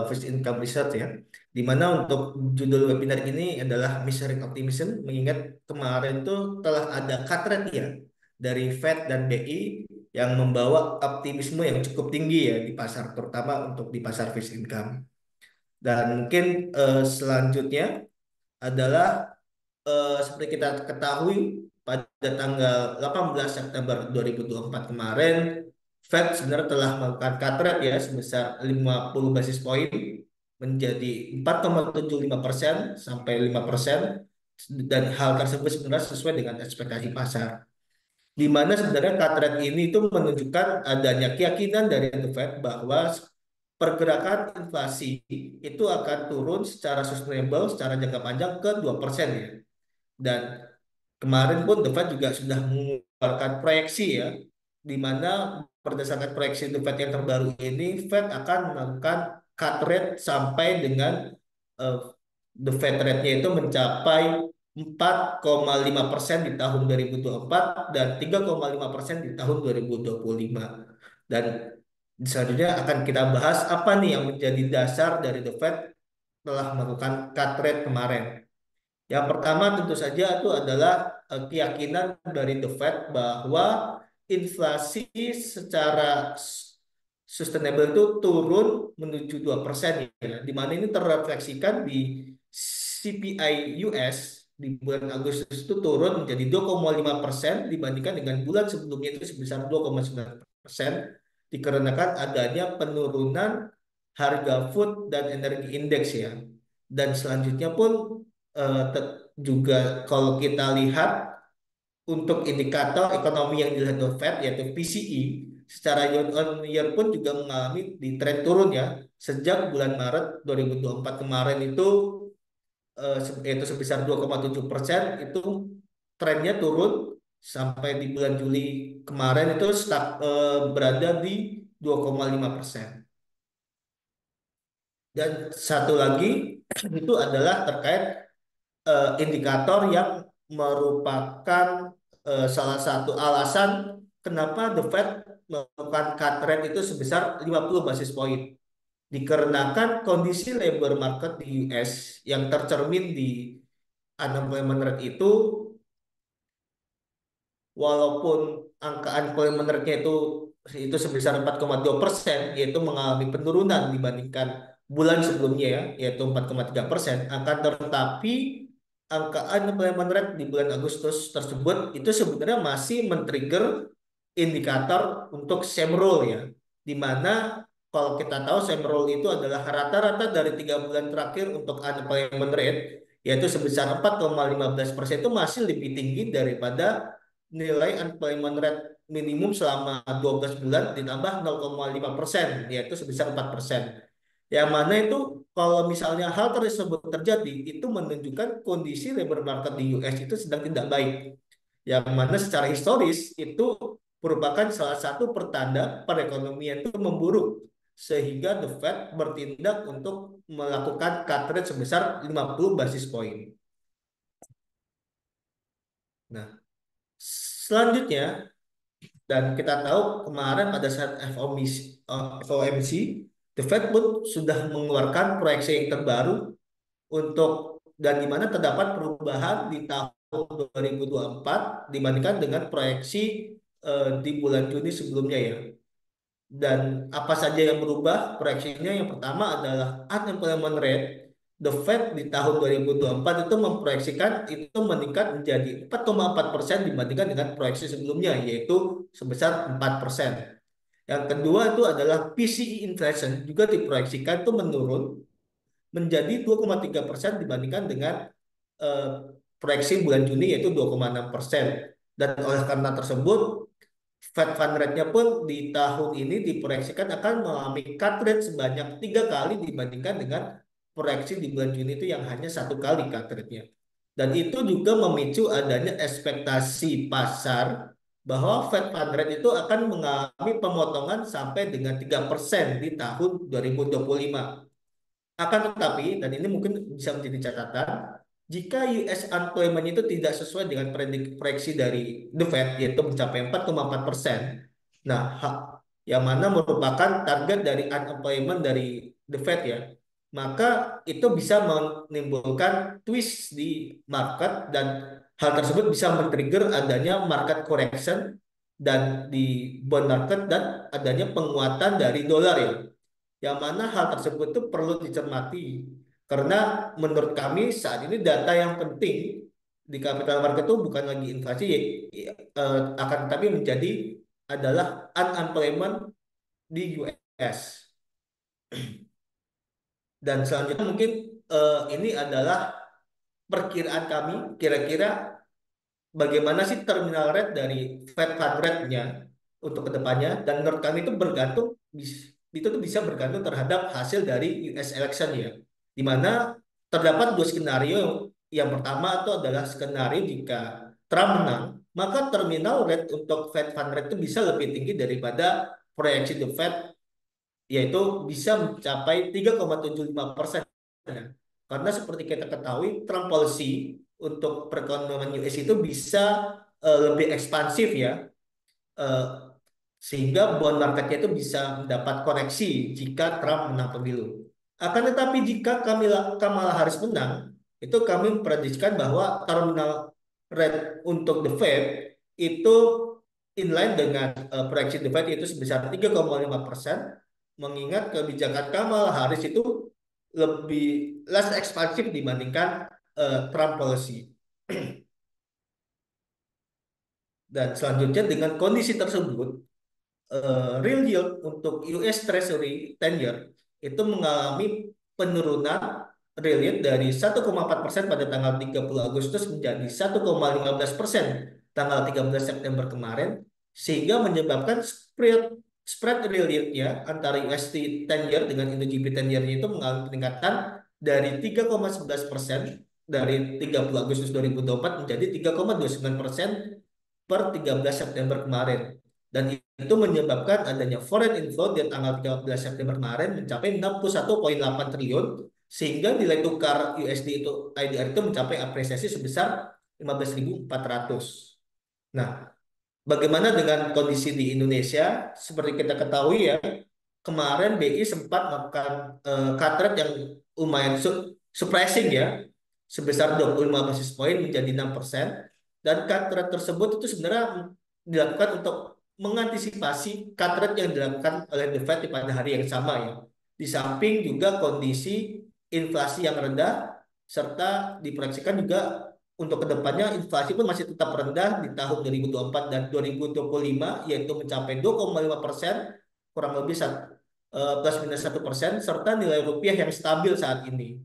Fixed Income Research ya, di mana untuk judul webinar ini adalah Measuring Optimism, mengingat kemarin tuh telah ada cut rate ya dari Fed dan BI yang membawa optimisme yang cukup tinggi ya di pasar, terutama untuk di pasar fixed income. Dan mungkin selanjutnya adalah seperti kita ketahui pada tanggal 18 September 2024 kemarin, Fed sebenarnya telah melakukan cut rate ya sebesar 50 basis point menjadi 4,75% sampai 5%, dan hal tersebut sebenarnya sesuai dengan ekspektasi pasar. Di mana sebenarnya cut rate ini itu menunjukkan adanya keyakinan dari The Fed bahwa pergerakan inflasi itu akan turun secara sustainable secara jangka panjang ke 2% ya. Dan kemarin pun The Fed juga sudah mengeluarkan proyeksi ya, di mana berdasarkan proyeksi The Fed yang terbaru ini, Fed akan melakukan cut rate sampai dengan eh, the Fed rate-nya itu mencapai 4,5% di tahun 2024 dan 3,5% di tahun 2025. Dan selanjutnya akan kita bahas apa nih yang menjadi dasar dari The Fed telah melakukan cut rate kemarin. Yang pertama tentu saja itu adalah keyakinan dari The Fed bahwa inflasi secara sustainable itu turun menuju 2% ya. Di mana ini terrefleksikan di CPI US di bulan Agustus itu turun menjadi 2,5% dibandingkan dengan bulan sebelumnya itu sebesar 2,9%, dikarenakan adanya penurunan harga food dan energi indeks ya. Dan selanjutnya pun juga kalau kita lihat untuk indikator ekonomi yang dilihat The Fed yaitu PCE secara year on year pun juga mengalami di tren turun ya. Sejak bulan Maret 2024 kemarin itu yaitu sebesar 2,7%, itu trennya turun sampai di bulan Juli kemarin itu berada di 2,5%. Dan satu lagi itu adalah terkait indikator yang merupakan salah satu alasan kenapa The Fed melakukan cut rate itu sebesar 50 basis point. Dikarenakan kondisi labor market di US yang tercermin di unemployment rate itu, walaupun angka unemployment rate-nya itu sebesar 4,2%, yaitu mengalami penurunan dibandingkan bulan sebelumnya ya, yaitu 4,3%, akan tetapi angka unemployment rate di bulan Agustus tersebut itu sebenarnya masih men-trigger indikator untuk same roll ya, di mana kalau kita tahu same roll itu adalah rata-rata dari 3 bulan terakhir untuk unemployment rate, yaitu sebesar 4,15%, itu masih lebih tinggi daripada nilai unemployment rate minimum selama 12 bulan ditambah 0,5%, yaitu sebesar 4%. Yang mana itu kalau misalnya hal tersebut terjadi, itu menunjukkan kondisi labor market di US itu sedang tidak baik. Yang mana secara historis itu merupakan salah satu pertanda perekonomian itu memburuk. Sehingga The Fed bertindak untuk melakukan cut rate sebesar 50 basis point. Nah, selanjutnya, dan kita tahu kemarin pada saat FOMC, The Fed pun sudah mengeluarkan proyeksi yang terbaru untuk, dan di mana terdapat perubahan di tahun 2024 dibandingkan dengan proyeksi di bulan Juni sebelumnya ya. Dan apa saja yang berubah proyeksinya? Yang pertama adalah unemployment rate. The Fed di tahun 2024 itu memproyeksikan itu meningkat menjadi 4,4% dibandingkan dengan proyeksi sebelumnya, yaitu sebesar 4%. Yang kedua itu adalah PCE inflation, juga diproyeksikan itu menurun menjadi 2,3% dibandingkan dengan eh, proyeksi bulan Juni yaitu 2,6%. Dan oleh karena tersebut, Fed Fund Rate-nya pun di tahun ini diproyeksikan akan mengalami cut rate sebanyak 3 kali dibandingkan dengan proyeksi di bulan Juni itu yang hanya 1 kali cut rate-nya. Dan itu juga memicu adanya ekspektasi pasar bahwa Fed Fund Rate itu akan mengalami pemotongan sampai dengan 3% di tahun 2025. Akan tetapi, dan ini mungkin bisa menjadi catatan, jika US unemployment itu tidak sesuai dengan proyeksi dari The Fed, yaitu mencapai 4,4%, nah, yang mana merupakan target dari unemployment dari the Fed ya, maka itu bisa menimbulkan twist di market dan hal tersebut bisa men-trigger adanya market correction dan di bond market dan adanya penguatan dari dolar ya. Yang mana hal tersebut itu perlu dicermati karena menurut kami saat ini data yang penting di capital market itu bukan lagi inflasi akan tetapi menjadi adalah unemployment di US. Dan selanjutnya mungkin ini adalah perkiraan kami kira-kira bagaimana sih terminal rate dari Fed Fund Rate-nya untuk kedepannya dan menurut kami itu bergantung itu tuh bisa bergantung terhadap hasil dari US election ya, di mana terdapat dua skenario. Yang pertama itu adalah skenario jika Trump menang, maka terminal rate untuk Fed Fund Rate itu bisa lebih tinggi daripada proyeksi The Fed, yaitu bisa mencapai 3,75%. Karena seperti kita ketahui, Trump policy untuk perekonomian US itu bisa lebih ekspansif ya, eh, sehingga bond marketnya itu bisa mendapat koreksi jika Trump menang pemilu. Akan tetapi jika Kamala Harris menang, itu kami memprediksikan bahwa terminal rate untuk the Fed itu inline dengan proyeksi The Fed itu sebesar 3,5%, mengingat kebijakan Kamala Harris itu lebih less ekspansif dibandingkan Trump policy. Dan selanjutnya dengan kondisi tersebut, real yield untuk US Treasury 10 year itu mengalami penurunan real yield dari 1,4% pada tanggal 30 Agustus menjadi 1,15% tanggal 13 September kemarin, sehingga menyebabkan spread spread real yield ya antara USD 10 year dengan Indo GBP 10 year itu mengalami peningkatan dari 3,11% dari 30 Agustus 2024 menjadi 3,29% per 13 September kemarin. Dan itu menyebabkan adanya foreign inflow di tanggal 13 September kemarin mencapai 61,8 triliun, sehingga nilai tukar USD itu IDR itu mencapai apresiasi sebesar 15.400. Nah, bagaimana dengan kondisi di Indonesia? Seperti kita ketahui ya, kemarin BI sempat melakukan cut rate yang lumayan surprising ya, sebesar 25 basis point menjadi 6%. Dan cut rate tersebut itu sebenarnya dilakukan untuk mengantisipasi cut rate yang dilakukan oleh The Fed pada hari yang sama ya. Di samping juga kondisi inflasi yang rendah, serta diproyeksikan juga untuk kedepannya inflasi pun masih tetap rendah di tahun 2024 dan 2025, yaitu mencapai 2,5%, kurang lebih plus minus 1%, serta nilai rupiah yang stabil saat ini,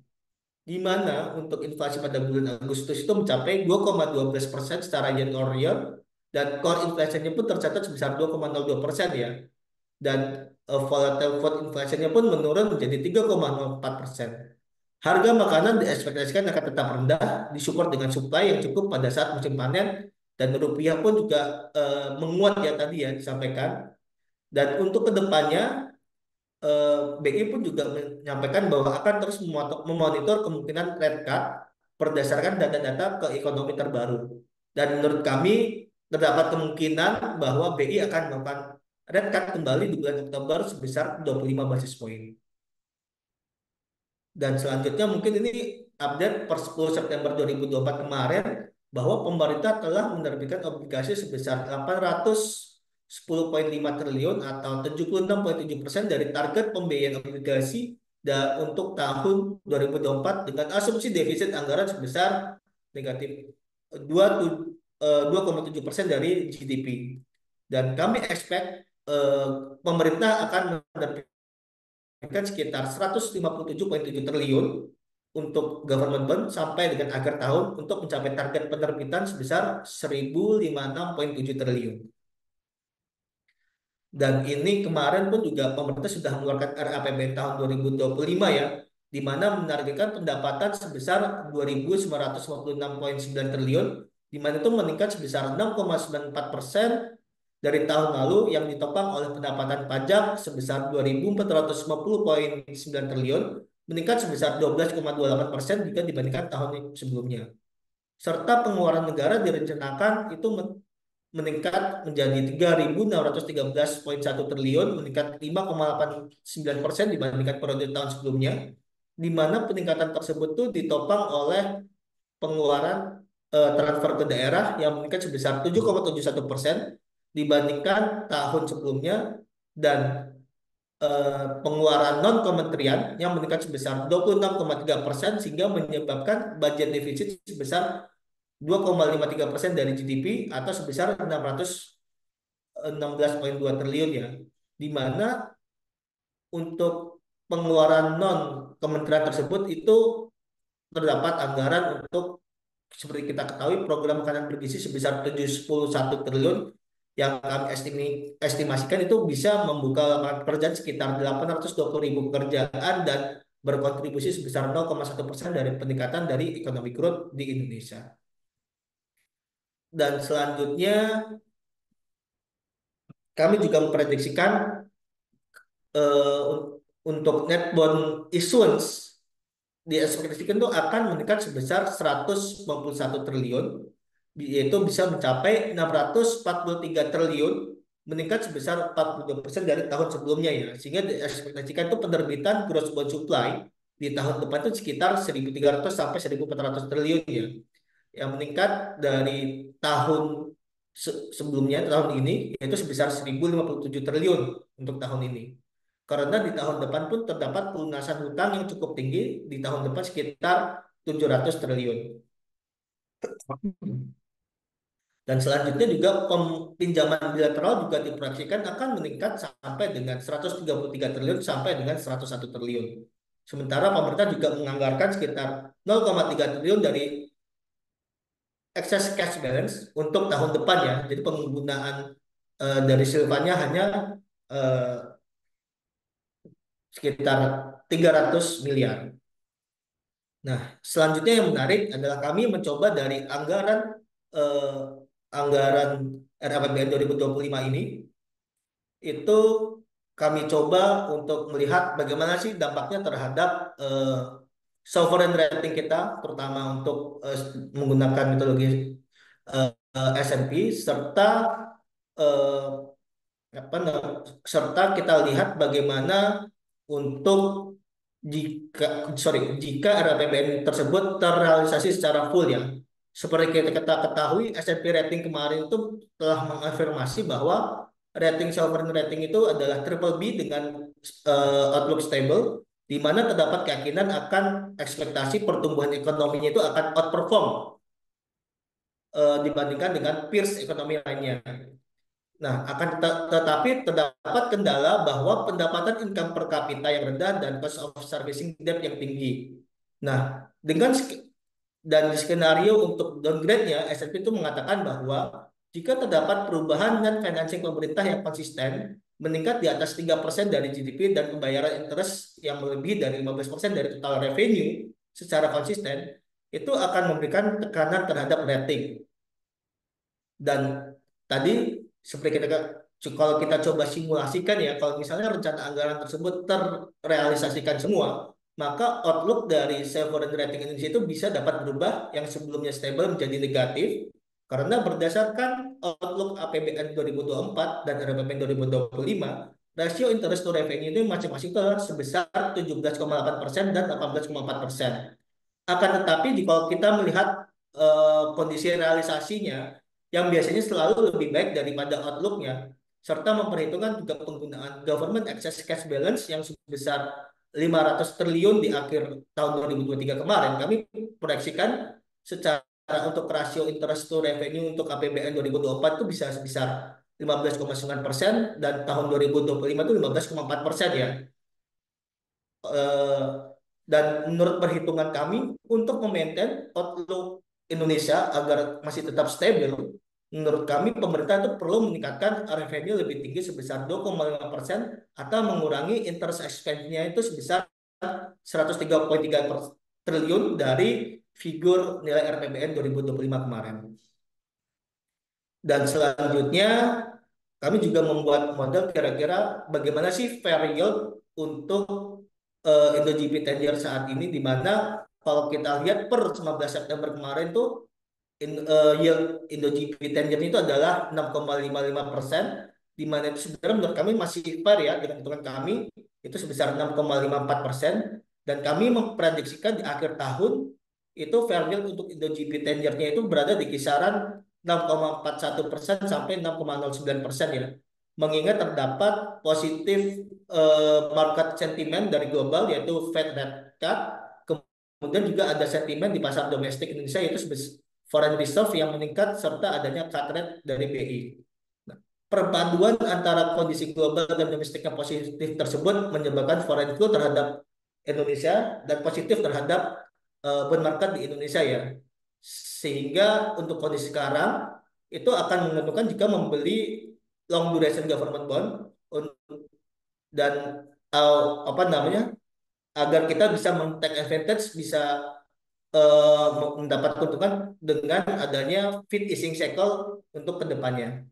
di mana untuk inflasi pada bulan Agustus itu mencapai 2,12% secara year on year, dan core inflasinya pun tercatat sebesar 2,02% ya, dan volatile food inflasinya pun menurun menjadi 3,04%. Harga makanan diekspektasikan akan tetap rendah, disupport dengan supply yang cukup pada saat musim panen, dan rupiah pun juga menguat ya tadi ya disampaikan. Dan untuk kedepannya, BI pun juga menyampaikan bahwa akan terus memonitor kemungkinan rate cut berdasarkan data-data ke ekonomi terbaru. Dan menurut kami terdapat kemungkinan bahwa BI akan melakukan rate cut kembali di bulan Oktober sebesar 25 basis point. Dan selanjutnya mungkin ini update per 10 September 2024 kemarin, bahwa pemerintah telah menerbitkan obligasi sebesar 810,5 triliun atau 76,7% dari target pembiayaan obligasi untuk tahun 2024 dengan asumsi defisit anggaran sebesar negatif 2,7% dari GDP. Dan kami expect pemerintah akan menerbitkan sekitar 157,7 triliun untuk government bond sampai dengan akhir tahun untuk mencapai target penerbitan sebesar 1.056,7 triliun. Dan ini kemarin pun juga pemerintah sudah mengeluarkan RAPBN tahun 2025 ya, di mana menargetkan pendapatan sebesar 2.956,9 triliun, di mana itu meningkat sebesar 6,94% dari tahun lalu yang ditopang oleh pendapatan pajak sebesar 2.450,9 triliun, meningkat sebesar 12,28% jika dibandingkan tahun sebelumnya. Serta pengeluaran negara direncanakan itu meningkat menjadi 3.613,1 triliun, meningkat 5,89% dibandingkan periode tahun sebelumnya, di mana peningkatan tersebut tuh ditopang oleh pengeluaran transfer ke daerah yang meningkat sebesar 7,71% dibandingkan tahun sebelumnya, dan pengeluaran non kementerian yang meningkat sebesar 26,3% sehingga menyebabkan budget defisit sebesar 2,53% dari GDP atau sebesar 616,2 triliun ya. Di mana untuk pengeluaran non kementerian tersebut itu terdapat anggaran untuk, seperti kita ketahui, program makanan bergizi sebesar 711 triliun yang kami estimasikan itu bisa membuka lapangan pekerjaan sekitar 820.000 pekerjaan dan berkontribusi sebesar 0,1% dari peningkatan dari ekonomi growth di Indonesia. Dan selanjutnya kami juga memprediksikan untuk net bond issuance diekspektasikan itu akan meningkat sebesar 191 triliun, yaitu bisa mencapai 643 triliun, meningkat sebesar 42% dari tahun sebelumnya ya. Sehingga diekspektasikan itu penerbitan gross bond supply di tahun depan itu sekitar 1.300 sampai 1.400 triliun ya, yang meningkat dari tahun sebelumnya, tahun ini, yaitu sebesar 1.057 triliun untuk tahun ini. Karena di tahun depan pun terdapat pelunasan hutang yang cukup tinggi, di tahun depan sekitar 700 triliun. Dan selanjutnya juga pinjaman bilateral juga diproyeksikan akan meningkat sampai dengan 133 triliun sampai dengan 101 triliun. Sementara pemerintah juga menganggarkan sekitar 0,3 triliun dari excess cash balance untuk tahun depan ya. Jadi penggunaan dari silvanya hanya eh, sekitar 300 miliar. Nah, selanjutnya yang menarik adalah kami mencoba dari eh, anggaran RAPBN 2025 ini, itu kami coba untuk melihat bagaimana sih dampaknya terhadap sovereign rating kita, terutama untuk menggunakan metodologi S&P, serta eh, serta kita lihat bagaimana untuk jika RAPBN tersebut terrealisasi secara full ya. Seperti kita ketahui, S&P rating kemarin itu telah mengafirmasi bahwa rating sovereign rating itu adalah triple B dengan outlook stable, di mana terdapat keyakinan akan ekspektasi pertumbuhan ekonominya itu akan outperform dibandingkan dengan peers ekonomi lainnya. Nah, tetapi terdapat kendala bahwa pendapatan income per kapita yang rendah dan cost of servicing debt yang tinggi. Nah, dengan dan di skenario untuk downgrade-nya, S&P itu mengatakan bahwa jika terdapat perubahan net financing pemerintah yang konsisten, meningkat di atas 3% dari GDP dan pembayaran interest yang melebihi dari 15% dari total revenue secara konsisten, itu akan memberikan tekanan terhadap rating. Dan tadi seperti kalau kita coba simulasikan ya, kalau misalnya rencana anggaran tersebut terrealisasikan semua, maka outlook dari sovereign rating Indonesia itu bisa dapat berubah yang sebelumnya stable menjadi negatif, karena berdasarkan outlook APBN 2024 dan RAPBN 2025, rasio interest to revenue itu masing-masing sebesar 17,8% dan 18,4%. Akan tetapi kalau kita melihat kondisi realisasinya yang biasanya selalu lebih baik daripada outlooknya, serta memperhitungkan juga penggunaan government excess cash balance yang sebesar 500 triliun di akhir tahun 2023 kemarin, kami proyeksikan secara untuk rasio interest to revenue untuk APBN 2024 itu bisa sebesar 15,9% dan tahun 2025 itu 15,4% ya. Eh, dan menurut perhitungan kami, untuk memaintain outlook Indonesia agar masih tetap stabil, menurut kami pemerintah itu perlu meningkatkan revenue lebih tinggi sebesar 2,5% atau mengurangi interest expense-nya itu sebesar 103,3 triliun dari figur nilai RPBN 2025 kemarin. Dan selanjutnya kami juga membuat model kira-kira bagaimana sih fair yield untuk Indo GP 10 year saat ini, di mana kalau kita lihat per 19 September kemarin tuh yield Indo GP 10 itu adalah 6,55%, di mana itu sebenarnya menurut kami masih fair ya dengan hitungan kami, itu sebesar 6,54%, dan kami memprediksikan di akhir tahun itu fair yield untuk Indo GP 10-nya itu berada di kisaran 6,41% sampai 6,09% ya. Mengingat terdapat positif market sentiment dari global yaitu Fed rate cut, kemudian juga ada sentimen di pasar domestik Indonesia yaitu foreign reserve yang meningkat serta adanya cut rate dari BI. Nah, perpaduan antara kondisi global dan domestik yang positif tersebut menyebabkan foreign flow terhadap Indonesia dan positif terhadap bond market di Indonesia ya. Sehingga untuk kondisi sekarang itu akan menentukan jika membeli long duration government bond dan apa namanya agar kita bisa men-take advantage, bisa mendapat keuntungan dengan adanya fit easing cycle untuk kedepannya.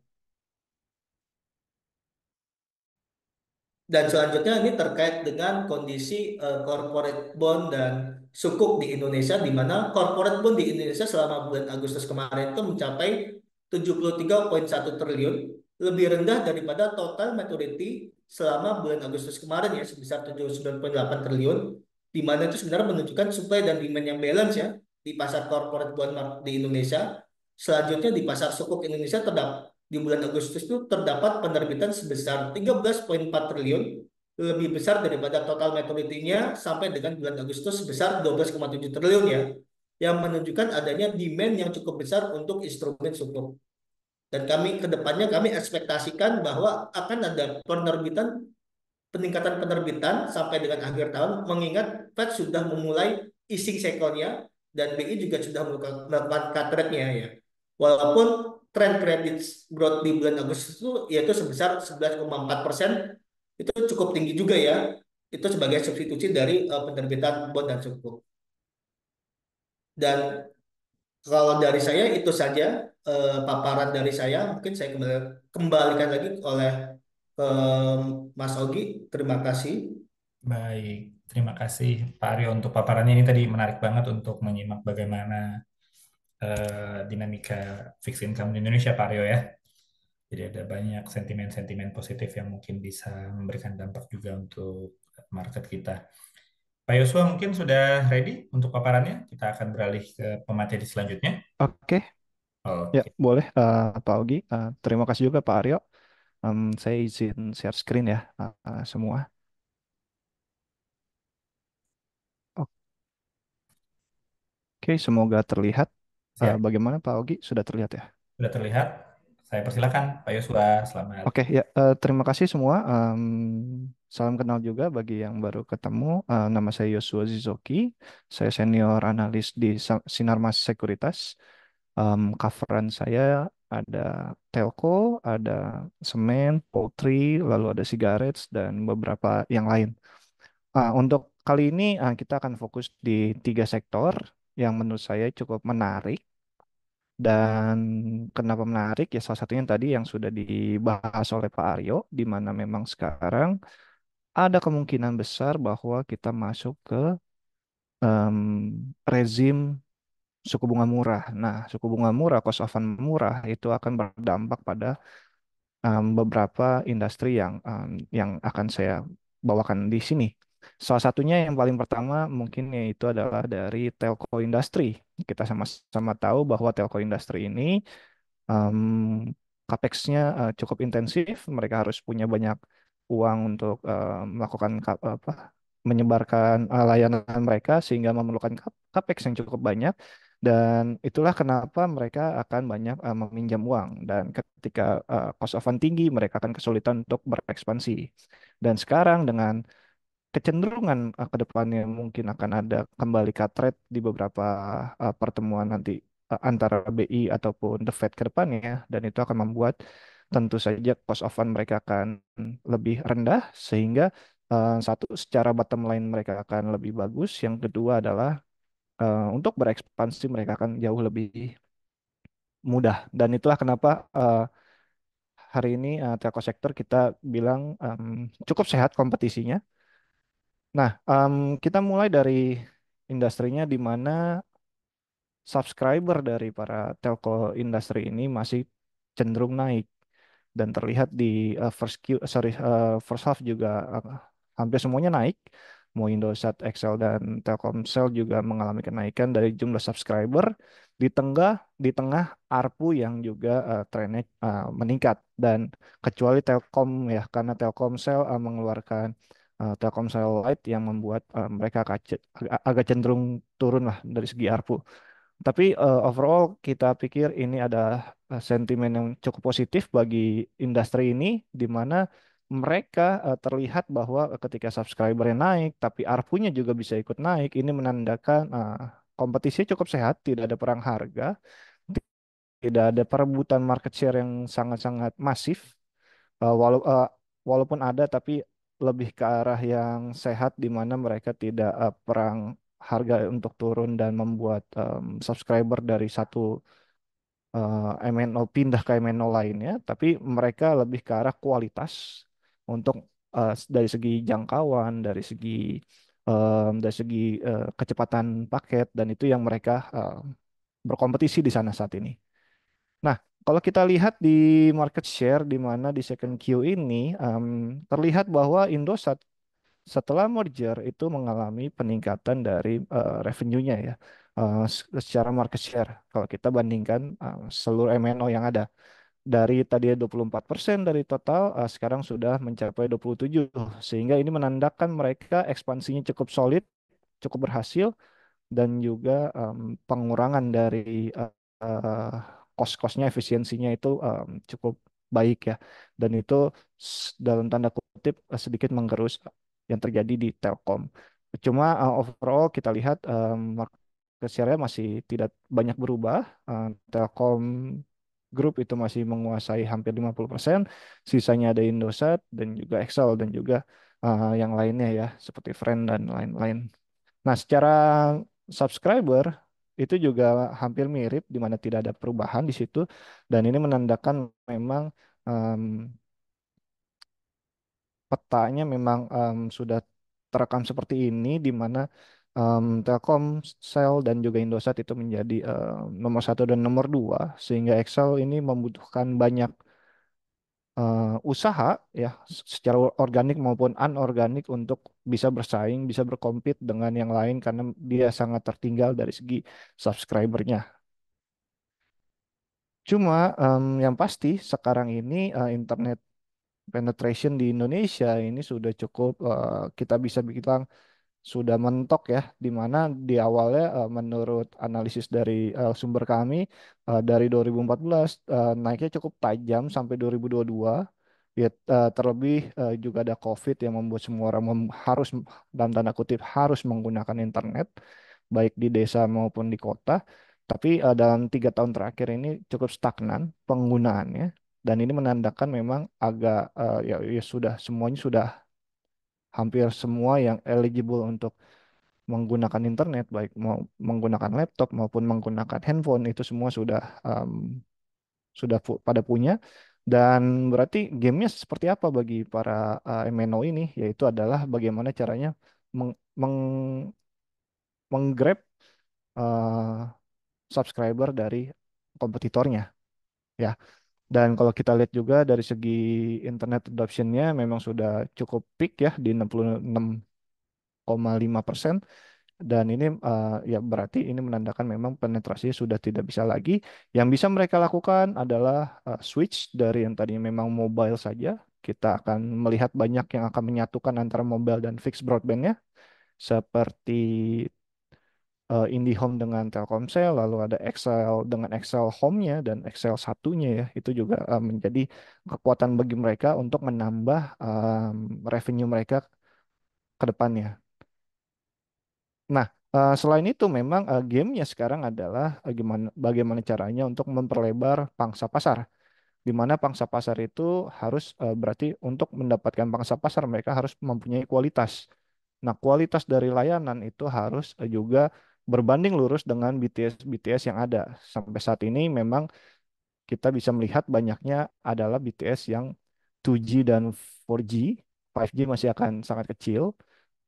Dan selanjutnya ini terkait dengan kondisi corporate bond dan sukuk di Indonesia, di mana corporate bond di Indonesia selama bulan Agustus kemarin itu mencapai 73,1 triliun, lebih rendah daripada total maturity selama bulan Agustus kemarin ya, sebesar 79,8 triliun, di mana itu sebenarnya menunjukkan supply dan demand yang balance ya di pasar corporate bond di Indonesia. Selanjutnya di pasar sukuk Indonesia terdapat di bulan Agustus itu terdapat penerbitan sebesar 13,4 triliun, lebih besar daripada total maturity-nya sampai dengan bulan Agustus sebesar 12,7 triliun ya, yang menunjukkan adanya demand yang cukup besar untuk instrumen sukuk. Dan kami ke depannya kami ekspektasikan bahwa akan ada penerbitan peningkatan penerbitan sampai dengan akhir tahun, mengingat Fed sudah memulai easing cycle-nya dan BI juga sudah melakukan cut rate-nya ya. Walaupun tren kredit growth di bulan Agustus itu yaitu sebesar 11,4%, itu cukup tinggi juga ya. Itu sebagai substitusi dari penerbitan bond dan sukuk. Dan kalau dari saya itu saja paparan dari saya. Mungkin saya kembalikan lagi oleh Mas Ogi. Terima kasih. Baik, terima kasih Pak Aryo untuk paparannya ini tadi menarik banget untuk menyimak bagaimana dinamika fixed income di Indonesia Pak Aryo ya. Jadi ada banyak sentimen-sentimen positif yang mungkin bisa memberikan dampak juga untuk market kita. Pak Yosua mungkin sudah ready untuk paparannya. Kita akan beralih ke pemateri selanjutnya. Oke, ya Oke, boleh Pak Ogi. Terima kasih juga Pak Aryo. Saya izin share screen ya semua. Oke, semoga terlihat. siap. Bagaimana Pak Ogi? Sudah terlihat ya? Sudah terlihat. Saya persilakan Pak Yosua. Selamat. Oke, ya terima kasih semua. Salam kenal juga bagi yang baru ketemu. Nama saya Yosua Zizoki. Saya senior analis di Sinarmas Sekuritas. Coveran saya ada telco, ada semen, poultry, lalu ada cigarettes dan beberapa yang lain. Untuk kali ini kita akan fokus di tiga sektor yang menurut saya cukup menarik. Dan kenapa menarik? Ya salah satunya tadi yang sudah dibahas oleh Pak Aryo, di mana memang sekarang ada kemungkinan besar bahwa kita masuk ke em, rezim suku bunga murah. Nah, suku bunga murah, cost of fund murah itu akan berdampak pada beberapa industri yang akan saya bawakan di sini. Salah satunya yang paling pertama mungkin yaitu adalah dari telco industry. Kita sama-sama tahu bahwa telco industry ini um, CapEx-nya cukup intensif. Mereka harus punya banyak uang untuk melakukan menyebarkan layanan mereka sehingga memerlukan CapEx yang cukup banyak. Dan itulah kenapa mereka akan banyak meminjam uang. Dan ketika cost of fund tinggi, mereka akan kesulitan untuk berekspansi. Dan sekarang dengan kecenderungan ke depannya mungkin akan ada kembali cut rate di beberapa pertemuan nanti antara BI ataupun The Fed ke depannya, dan itu akan membuat tentu saja cost of fund mereka akan lebih rendah sehingga satu secara bottom line mereka akan lebih bagus, yang kedua adalah untuk berekspansi mereka akan jauh lebih mudah, dan itulah kenapa hari ini telco sektor kita bilang cukup sehat kompetisinya. Nah, kita mulai dari industrinya di mana subscriber dari para telco industri ini masih cenderung naik dan terlihat di first half juga hampir semuanya naik. Mau Indosat, XL dan Telkomsel juga mengalami kenaikan dari jumlah subscriber di tengah ARPU yang juga trennya meningkat, dan kecuali Telkom ya, karena Telkomsel mengeluarkan Telkomsel Lite yang membuat mereka agak cenderung turun lah dari segi ARPU. Tapi overall kita pikir ini ada sentimen yang cukup positif bagi industri ini, di mana mereka terlihat bahwa ketika subscribernya naik, tapi ARPU-nya juga bisa ikut naik. Ini menandakan kompetisi cukup sehat, tidak ada perang harga, tidak ada perebutan market share yang sangat-sangat masif. Walaupun ada, tapi lebih ke arah yang sehat, di mana mereka tidak perang harga untuk turun dan membuat subscriber dari satu MNO pindah ke MNO lainnya, tapi mereka lebih ke arah kualitas untuk dari segi jangkauan, dari segi kecepatan paket, dan itu yang mereka berkompetisi di sana saat ini. Nah, kalau kita lihat di market share, di mana di second Q ini terlihat bahwa Indosat setelah merger itu mengalami peningkatan dari revenue-nya ya, secara market share. Kalau kita bandingkan seluruh MNO yang ada, dari tadi 24% dari total, sekarang sudah mencapai 27, sehingga ini menandakan mereka ekspansinya cukup solid, cukup berhasil, dan juga pengurangan dari eh, kos-kosnya, efisiensinya itu cukup baik ya, dan itu dalam tanda kutip sedikit menggerus yang terjadi di Telkom. Cuma overall kita lihat market share-nya masih tidak banyak berubah. Telkom Group itu masih menguasai hampir 50%, sisanya ada Indosat dan juga Excel dan juga yang lainnya ya, seperti Friend dan lain-lain. Nah, secara subscriber itu juga hampir mirip, di mana tidak ada perubahan di situ, dan ini menandakan memang em, petanya memang sudah terekam seperti ini, di mana Telkomsel dan juga Indosat itu menjadi nomor satu dan nomor dua, sehingga Excel ini membutuhkan banyak usaha ya, secara organik maupun anorganik, untuk bisa bersaing, bisa berkompet dengan yang lain, karena dia sangat tertinggal dari segi subscribernya. Cuma yang pasti sekarang ini internet penetration di Indonesia ini sudah cukup, kita bisa bilang sudah mentok ya, di mana di awalnya menurut analisis dari sumber kami, dari 2014 naiknya cukup tajam sampai 2022 ya, terlebih juga ada COVID yang membuat semua orang harus, dalam tanda kutip, harus menggunakan internet baik di desa maupun di kota, tapi dalam 3 tahun terakhir ini cukup stagnan penggunaannya, dan ini menandakan memang agak ya sudah semuanya sudah, hampir semua yang eligible untuk menggunakan internet, baik mau menggunakan laptop maupun menggunakan handphone, itu semua sudah pada punya. Dan berarti gamenya seperti apa bagi para MNO ini, yaitu adalah bagaimana caranya meng, meng, menggrab eh, subscriber dari kompetitornya ya. Dan kalau kita lihat juga dari segi internet adoptionnya memang sudah cukup peak ya, di 66,5%. Dan ini ya berarti ini menandakan memang penetrasinya sudah tidak bisa lagi. Yang bisa mereka lakukan adalah switch dari yang tadinya memang mobile saja. Kita akan melihat banyak yang akan menyatukan antara mobile dan fixed broadbandnya, seperti IndiHome dengan Telkomsel, lalu ada Excel dengan Excel Home-nya dan Excel satunya ya. Itu juga menjadi kekuatan bagi mereka untuk menambah revenue mereka ke depannya. Nah, selain itu memang gamenya sekarang adalah bagaimana caranya untuk memperlebar pangsa pasar. Di mana pangsa pasar itu harus, berarti untuk mendapatkan pangsa pasar mereka harus mempunyai kualitas. Nah, kualitas dari layanan itu harus juga berbanding lurus dengan BTS yang ada. Sampai saat ini memang kita bisa melihat banyaknya adalah BTS yang 2G dan 4G. 5G masih akan sangat kecil.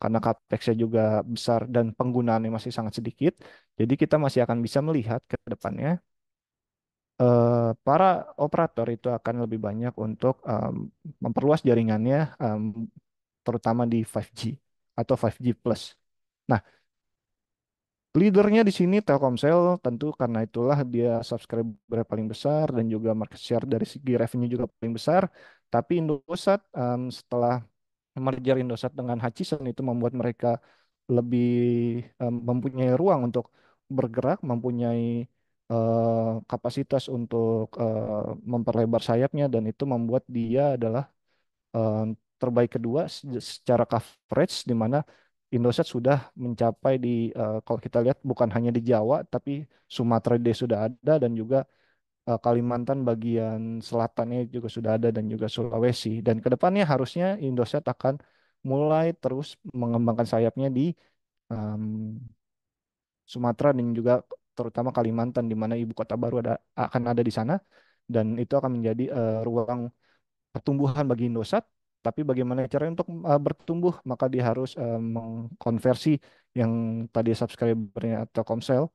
karena capex-nya juga besar dan penggunaannya masih sangat sedikit. Jadi kita masih akan bisa melihat ke depannya para operator itu akan lebih banyak untuk memperluas jaringannya, terutama di 5G atau 5G plus. Nah, leadernya di sini Telkomsel, tentu karena itulah dia subscriber paling besar dan juga market share dari segi revenue juga paling besar. Tapi Indosat setelah merger Indosat dengan Hutchison itu membuat mereka lebih mempunyai ruang untuk bergerak, mempunyai kapasitas untuk memperlebar sayapnya, dan itu membuat dia adalah eh, terbaik kedua secara coverage, di mana Indosat sudah mencapai di kalau kita lihat bukan hanya di Jawa tapi Sumatera dia sudah ada, dan juga Kalimantan bagian selatannya juga sudah ada, dan juga Sulawesi. Dan kedepannya harusnya Indosat akan mulai terus mengembangkan sayapnya di em, Sumatera dan juga terutama Kalimantan, di mana ibu kota baru akan ada di sana, dan itu akan menjadi ruang pertumbuhan bagi Indosat. Tapi bagaimana caranya untuk bertumbuh? Maka dia harus mengkonversi yang tadi subscribernya Telkomsel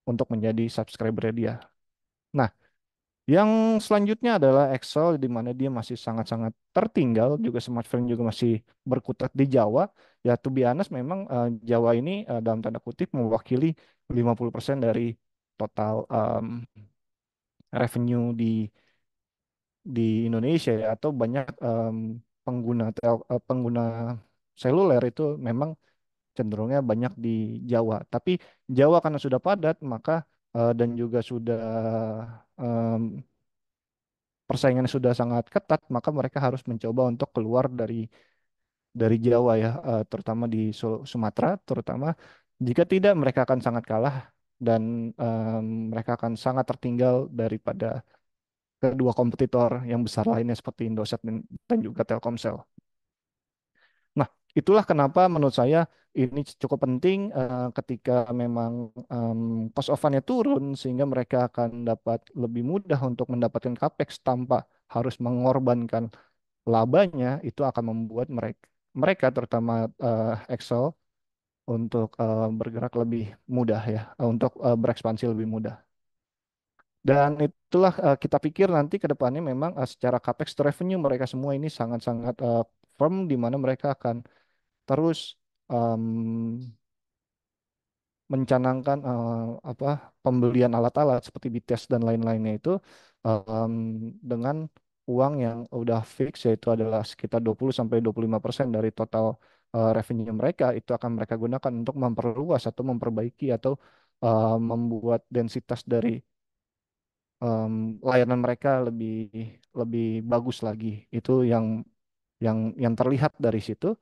untuk menjadi subscribernya dia. Nah, yang selanjutnya adalah Excel, di mana dia masih sangat-sangat tertinggal, juga smartphone juga masih berkutat di Jawa. Ya, to be honest, memang Jawa ini dalam tanda kutip mewakili 50% dari total revenue di Indonesia ya, atau banyak pengguna seluler itu memang cenderungnya banyak di Jawa. Tapi Jawa karena sudah padat, maka dan juga sudah em, persaingannya sudah sangat ketat, maka mereka harus mencoba untuk keluar dari Jawa ya, terutama di Sumatera, terutama jika tidak mereka akan sangat kalah, dan mereka akan sangat tertinggal daripada kedua kompetitor yang besar lainnya seperti Indosat dan juga Telkomsel. Nah, itulah kenapa menurut saya ini cukup penting ketika memang cost of fund-nya turun, sehingga mereka akan dapat lebih mudah untuk mendapatkan capex tanpa harus mengorbankan labanya. Itu akan membuat mereka terutama Excel untuk bergerak lebih mudah ya, untuk berekspansi lebih mudah. Dan itulah kita pikir nanti ke depannya memang secara capex to revenue mereka semua ini sangat-sangat firm, di mana mereka akan terus em, mencanangkan apa pembelian alat-alat seperti BTS dan lain-lainnya itu em, dengan uang yang udah fix, yaitu adalah sekitar 20-25% dari total revenue mereka. Itu akan mereka gunakan untuk memperluas atau memperbaiki atau membuat densitas dari em, layanan mereka lebih lebih bagus lagi. Itu yang terlihat dari situ.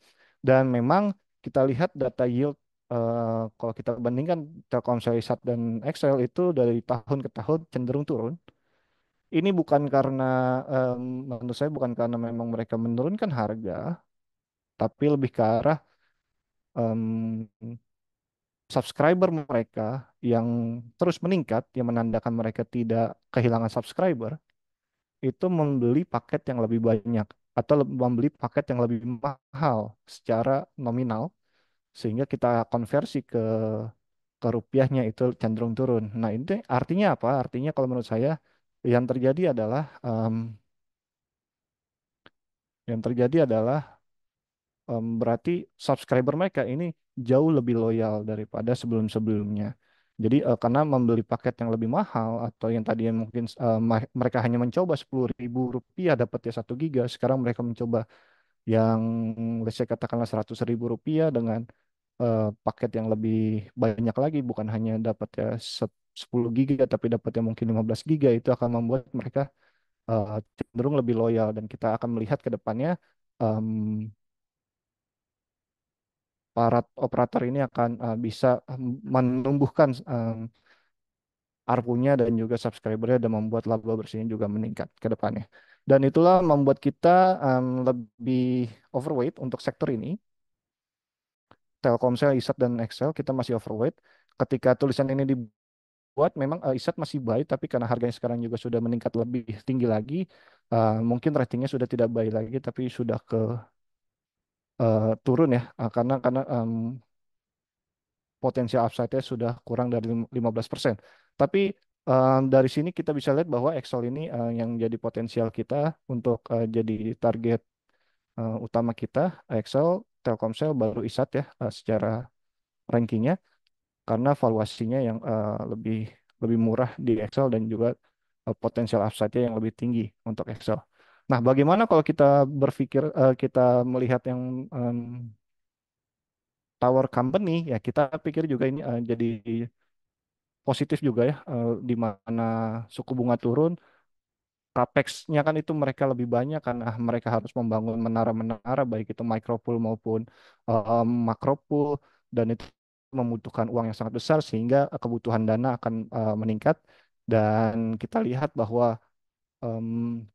Dan memang kita lihat data yield, kalau kita bandingkan Telkomsel, Sat dan Excel itu dari tahun ke tahun cenderung turun. Ini bukan karena menurut saya bukan karena memang mereka menurunkan harga, tapi lebih ke arah em, subscriber mereka yang terus meningkat, yang menandakan mereka tidak kehilangan subscriber, itu membeli paket yang lebih banyak atau membeli paket yang lebih mahal secara nominal, sehingga kita konversi ke rupiahnya itu cenderung turun. Nah, ini artinya apa? Artinya kalau menurut saya yang terjadi adalah berarti subscriber mereka ini jauh lebih loyal daripada sebelum-sebelumnya. Jadi karena membeli paket yang lebih mahal, atau yang tadinya mungkin mereka hanya mencoba Rp10.000 dapat ya 1 giga, sekarang mereka mencoba yang let's say katakanlah Rp100.000 dengan paket yang lebih banyak lagi, bukan hanya dapat ya 10 giga tapi dapat yang mungkin 15 giga. Itu akan membuat mereka cenderung lebih loyal, dan kita akan melihat ke depannya em, para operator ini akan bisa menumbuhkan ARPU-nya dan juga subscribernya, dan membuat laba bersihnya juga meningkat ke depannya. Dan itulah membuat kita lebih overweight untuk sektor ini. Telkomsel, Isat, dan Excel kita masih overweight. Ketika tulisan ini dibuat, memang Isat masih buy, tapi karena harganya sekarang juga sudah meningkat lebih tinggi lagi, mungkin ratingnya sudah tidak buy lagi, tapi sudah ke turun ya, karena potensial upside-nya sudah kurang dari 15%. Tapi dari sini kita bisa lihat bahwa Excel ini yang jadi potensial kita untuk jadi target utama kita, Excel, Telkomsel, baru ISAT ya secara rankingnya, karena valuasinya yang lebih lebih murah di Excel dan juga potensial upside-nya yang lebih tinggi untuk Excel. Nah, bagaimana kalau kita berpikir kita melihat yang tower company ya, kita pikir juga ini jadi positif juga ya, di mana suku bunga turun, capex-nya kan itu mereka lebih banyak karena mereka harus membangun menara-menara baik itu micropool maupun macropool, dan itu membutuhkan uang yang sangat besar sehingga kebutuhan dana akan meningkat. Dan kita lihat bahwa em,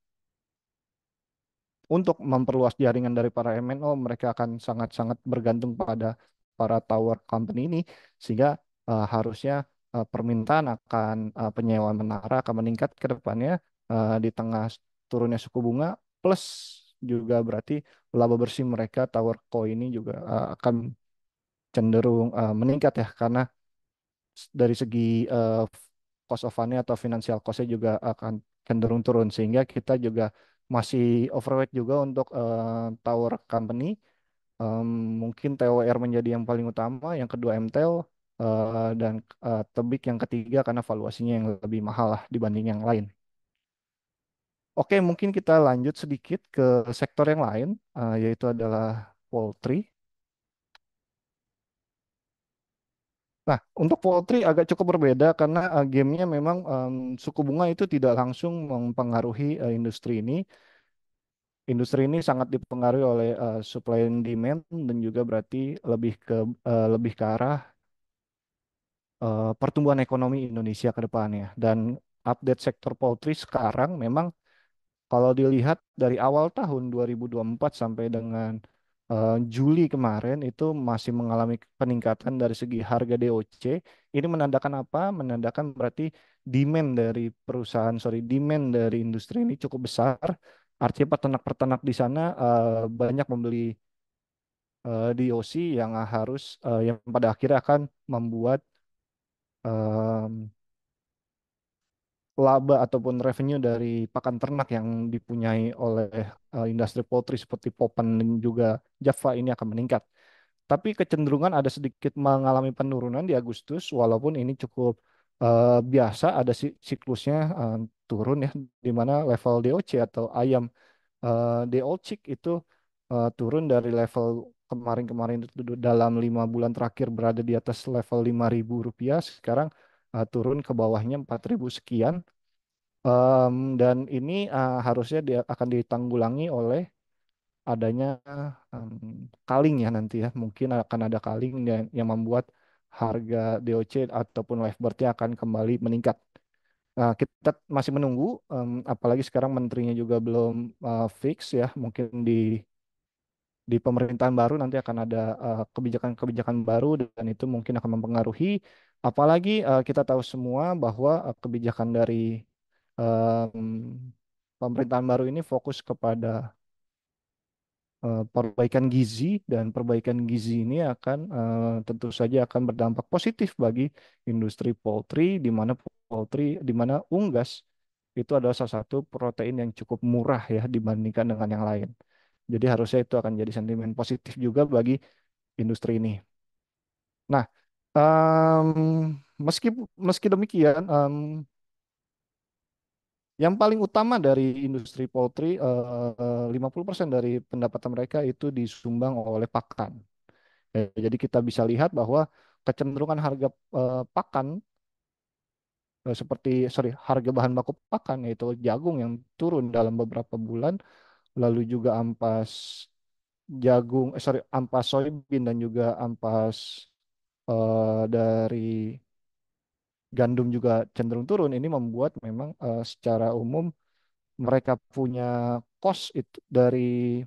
untuk memperluas jaringan dari para MNO, mereka akan sangat-sangat bergantung pada para tower company ini, sehingga harusnya permintaan akan penyewaan menara akan meningkat ke depannya di tengah turunnya suku bunga, plus juga berarti laba bersih mereka tower co ini juga akan cenderung meningkat ya, karena dari segi cost of fundnya atau financial cost-nya juga akan cenderung turun, sehingga kita juga masih overweight juga untuk tower company. Em, Mungkin TOR menjadi yang paling utama, yang kedua MTEL, dan Tebik yang ketiga karena valuasinya yang lebih mahal lah dibanding yang lain. Oke, mungkin kita lanjut sedikit ke sektor yang lain, yaitu adalah poultry. Nah, untuk poultry agak cukup berbeda karena gamenya memang suku bunga itu tidak langsung mempengaruhi industri ini. Industri ini sangat dipengaruhi oleh supply and demand, dan juga berarti lebih ke arah pertumbuhan ekonomi Indonesia ke depannya. Dan update sektor poultry sekarang memang kalau dilihat dari awal tahun 2024 sampai dengan Juli kemarin itu masih mengalami peningkatan dari segi harga DOC. Ini menandakan apa? Menandakan berarti demand dari industri ini cukup besar. Artinya peternak-peternak di sana banyak membeli DOC yang pada akhirnya akan membuat em, laba ataupun revenue dari pakan ternak yang dipunyai oleh industri poultry seperti Popan dan juga Java ini akan meningkat. Tapi kecenderungan ada sedikit mengalami penurunan di Agustus, walaupun ini cukup biasa, ada siklusnya turun ya, di mana level DOC atau ayam DOCIC itu turun dari level kemarin-kemarin itu dalam 5 bulan terakhir berada di atas level Rp5.000, sekarang turun ke bawahnya 4.000 sekian. Dan ini harusnya dia akan ditanggulangi oleh adanya em, culling ya nanti ya. Mungkin akan ada culling yang membuat harga DOC ataupun live bird-nya akan kembali meningkat. Nah, kita masih menunggu, apalagi sekarang menterinya juga belum fix ya. Mungkin di pemerintahan baru nanti akan ada kebijakan-kebijakan baru, dan itu mungkin akan mempengaruhi. Apalagi kita tahu semua bahwa kebijakan dari em, pemerintahan baru ini fokus kepada perbaikan gizi, dan perbaikan gizi ini akan tentu saja akan berdampak positif bagi industri poultry, di mana unggas itu adalah salah satu protein yang cukup murah ya dibandingkan dengan yang lain. Jadi harusnya itu akan jadi sentimen positif juga bagi industri ini. Nah, em, meski meski demikian, yang paling utama dari industri poultry, 50% dari pendapatan mereka itu disumbang oleh pakan. Jadi kita bisa lihat bahwa kecenderungan harga pakan, harga bahan baku pakan yaitu jagung yang turun dalam beberapa bulan, lalu juga ampas soybean dan juga ampas dari gandum juga cenderung turun. Ini membuat memang secara umum mereka punya cost itu dari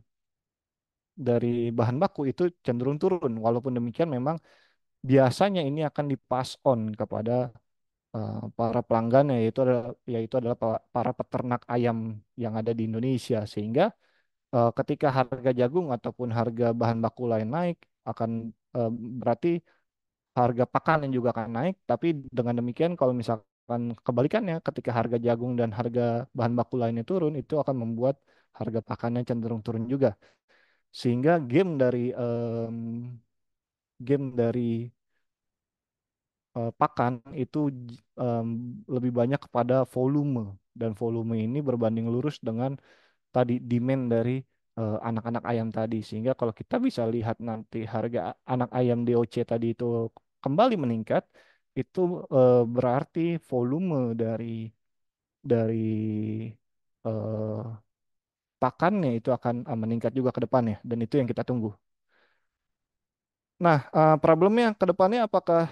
bahan baku itu cenderung turun. Walaupun demikian memang biasanya ini akan dipass on kepada para pelanggan, yaitu adalah para peternak ayam yang ada di Indonesia, sehingga ketika harga jagung ataupun harga bahan baku lain naik akan eh, berarti harga pakan yang juga akan naik. Tapi dengan demikian kalau misalkan kebalikannya, ketika harga jagung dan harga bahan baku lainnya turun, itu akan membuat harga pakannya cenderung turun juga. Sehingga game dari pakan itu em, lebih banyak kepada volume, dan volume ini berbanding lurus dengan tadi demand dari anak-anak ayam tadi. Sehingga kalau kita bisa lihat nanti harga anak ayam DOC tadi itu kembali meningkat, itu berarti volume dari eh, pakannya itu akan meningkat juga ke depannya, dan itu yang kita tunggu. Nah, problemnya ke depannya apakah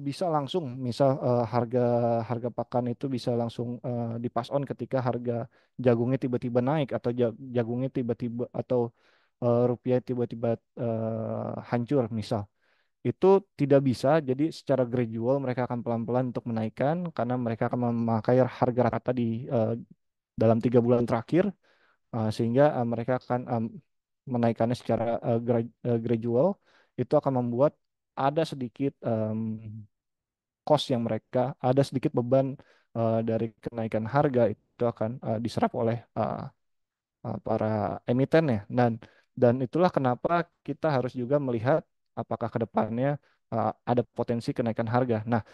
bisa langsung, misal harga harga pakan itu bisa langsung dipass on ketika harga jagungnya tiba-tiba naik, atau jagungnya tiba-tiba, atau rupiah tiba-tiba hancur, misal. Itu tidak bisa, jadi secara gradual mereka akan pelan-pelan untuk menaikkan, karena mereka akan memakai harga rata di dalam 3 bulan terakhir, sehingga mereka akan menaikkannya secara gradual. Itu akan membuat ada sedikit cost yang mereka, ada sedikit beban dari kenaikan harga itu akan diserap oleh para emiten ya. Dan itulah kenapa kita harus juga melihat apakah ke depannya ada potensi kenaikan harga. Nah,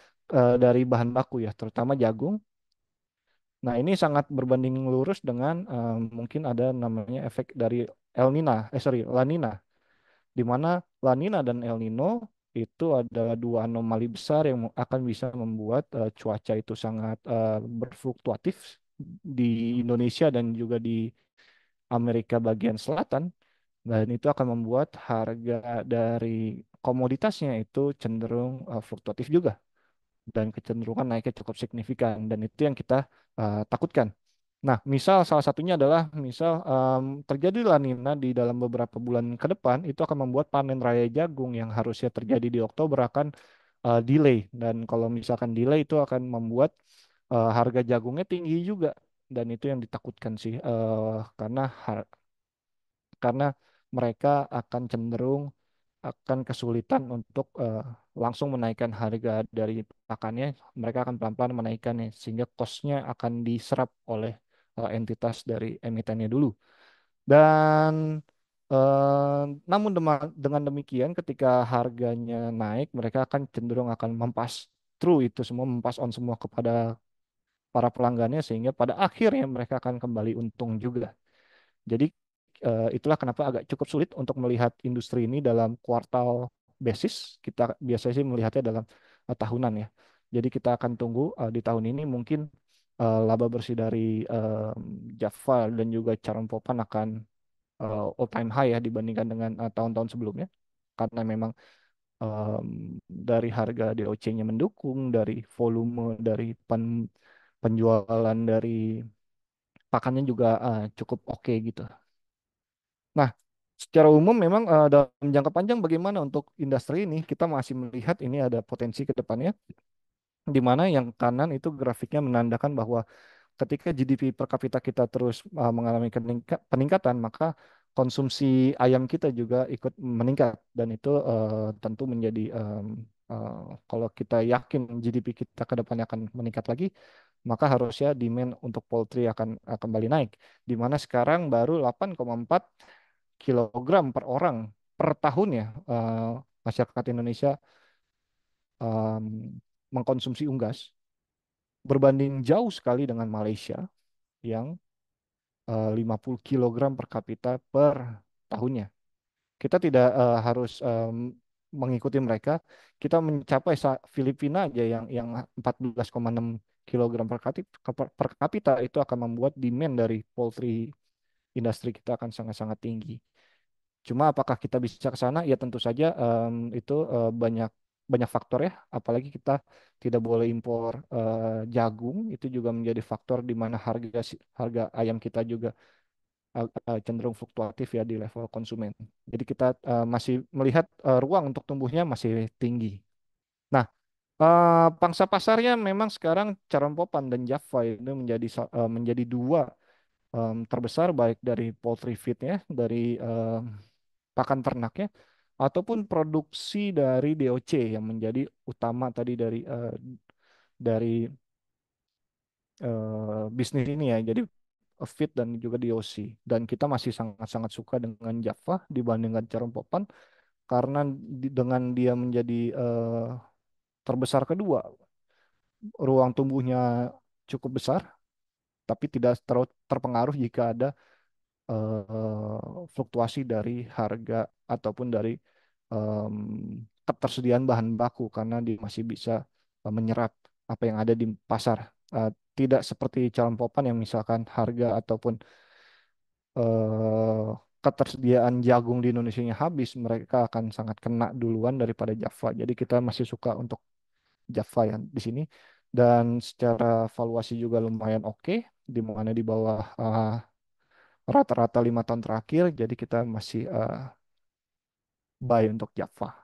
dari bahan baku ya, terutama jagung. Nah, ini sangat berbanding lurus dengan mungkin ada namanya efek dari La Nina, di mana La Nina dan El Nino itu adalah dua anomali besar yang akan bisa membuat cuaca itu sangat berfluktuatif di Indonesia dan juga di Amerika bagian selatan, dan itu akan membuat harga dari komoditasnya itu cenderung fluktuatif juga, dan kecenderungan naiknya cukup signifikan, dan itu yang kita takutkan. Nah, misal salah satunya adalah misal terjadi La Nina di dalam beberapa bulan ke depan, itu akan membuat panen raya jagung yang harusnya terjadi di Oktober akan delay, dan kalau misalkan delay itu akan membuat harga jagungnya tinggi juga, dan itu yang ditakutkan sih, karena mereka akan cenderung akan kesulitan untuk langsung menaikkan harga dari pakannya. Mereka akan pelan-pelan menaikkannya, sehingga cost-nya akan diserap oleh entitas dari emitennya dulu. Dan namun dengan demikian, ketika harganya naik, mereka akan cenderung akan mempas through itu semua, mempas on semua kepada para pelanggannya, sehingga pada akhirnya mereka akan kembali untung juga. Jadi itulah kenapa agak cukup sulit untuk melihat industri ini dalam kuartal basis. Kita biasanya sih melihatnya dalam tahunan ya. Jadi kita akan tunggu di tahun ini mungkin laba bersih dari Java dan juga Charon Popan akan all time high ya dibandingkan dengan tahun-tahun sebelumnya. Karena memang em, dari harga DOC-nya mendukung, dari volume dari penjualan dari pakannya juga cukup oke gitu. Nah, secara umum memang dalam jangka panjang bagaimana untuk industri ini, kita masih melihat ini ada potensi ke depannya, di mana yang kanan itu grafiknya menandakan bahwa ketika GDP per kapita kita terus mengalami peningkatan, maka konsumsi ayam kita juga ikut meningkat, dan itu tentu menjadi eh, kalau kita yakin GDP kita ke depannya akan meningkat lagi, maka harusnya demand untuk poultry akan kembali naik, di mana sekarang baru 8,4 kilogram per orang per tahun ya, masyarakat Indonesia em, mengkonsumsi unggas, berbanding jauh sekali dengan Malaysia yang 50 kilogram per kapita per tahunnya. Kita tidak harus mengikuti mereka. Kita mencapai Filipina aja yang 14,6 kilogram per kapita, itu akan membuat demand dari poultry industri kita akan sangat-sangat tinggi. Cuma apakah kita bisa ke sana? Ya tentu saja itu banyak banyak faktor ya. Apalagi kita tidak boleh impor jagung, itu juga menjadi faktor di mana harga ayam kita juga cenderung fluktuatif ya di level konsumen. Jadi kita masih melihat ruang untuk tumbuhnya masih tinggi. Nah, pangsa pasarnya memang sekarang Charon Popan dan Java ini menjadi dua terbesar baik dari poultry feed-nya, dari pakan ternaknya, ataupun produksi dari DOC yang menjadi utama tadi dari bisnis ini ya. Jadi feed dan juga DOC. Dan kita masih sangat-sangat suka dengan Java dibandingkan Charoen karena dengan dia menjadi terbesar kedua, ruang tumbuhnya cukup besar, tapi tidak terlalu terpengaruh jika ada fluktuasi dari harga ataupun dari em, ketersediaan bahan baku karena dia masih bisa menyerap apa yang ada di pasar. Eh, Tidak seperti calon popan yang misalkan harga ataupun eh, ketersediaan jagung di Indonesia habis, mereka akan sangat kena duluan daripada Java. Jadi kita masih suka untuk Java ya di sini. Dan secara valuasi juga lumayan oke, di mana di bawah rata-rata 5 tahun terakhir. Jadi kita masih buy untuk Java.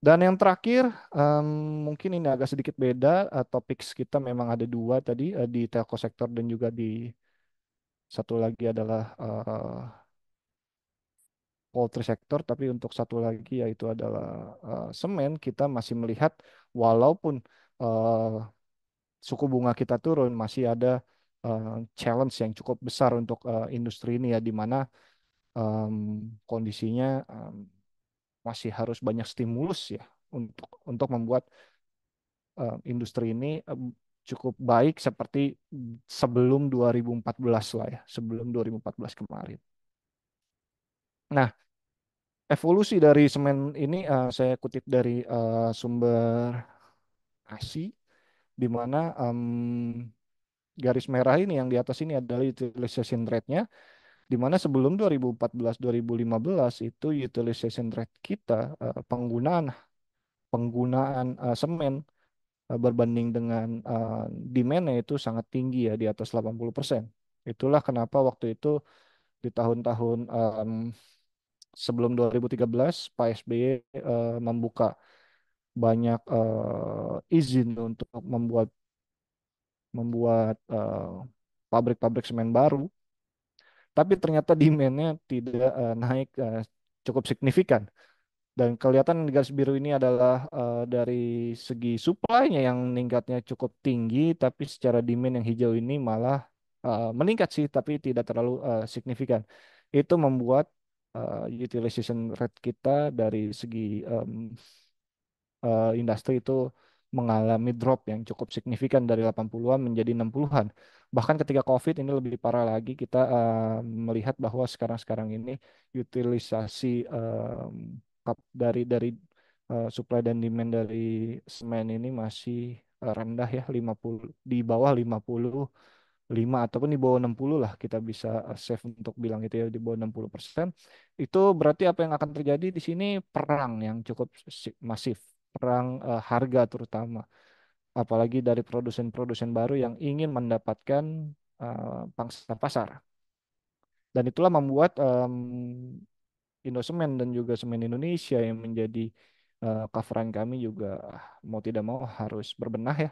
Dan yang terakhir, em, mungkin ini agak sedikit beda. Topik kita memang ada dua tadi di telco sektor dan juga di satu lagi adalah poultry sektor. Tapi untuk satu lagi yaitu adalah semen. Kita masih melihat walaupun eh, suku bunga kita turun, masih ada challenge yang cukup besar untuk industri ini ya, di mana em, kondisinya masih harus banyak stimulus ya untuk membuat industri ini cukup baik seperti sebelum 2014 lah ya, sebelum 2014 kemarin. Nah, evolusi dari semen ini saya kutip dari sumber ASI, di mana garis merah ini yang di atas ini adalah utilization rate-nya, di mana sebelum 2014-2015 itu utilization rate kita penggunaan penggunaan semen berbanding dengan demand-nya itu sangat tinggi ya di atas 80%. Itulah kenapa waktu itu di tahun-tahun sebelum 2013 Pak SBY membuka banyak izin untuk membuat membuat pabrik-pabrik semen baru, tapi ternyata demand-nya tidak naik cukup signifikan. Dan kelihatan di garis biru ini adalah dari segi supply-nya yang meningkatnya cukup tinggi, tapi secara demand yang hijau ini malah meningkat sih, tapi tidak terlalu signifikan. Itu membuat utilization rate kita dari segi industri itu mengalami drop yang cukup signifikan dari 80-an menjadi 60-an. Bahkan ketika COVID ini lebih parah lagi, kita melihat bahwa sekarang-sekarang ini utilisasi dari supply dan demand dari semen ini masih rendah ya, 50 di bawah 55 ataupun di bawah 60 lah, kita bisa save untuk bilang itu ya, di bawah 60%. Itu berarti apa yang akan terjadi di sini, perang yang cukup masif, perang harga terutama, apalagi dari produsen-produsen baru yang ingin mendapatkan pangsa pasar. Dan itulah membuat Indosemen dan juga Semen Indonesia yang menjadi coveran kami juga mau tidak mau harus berbenah ya.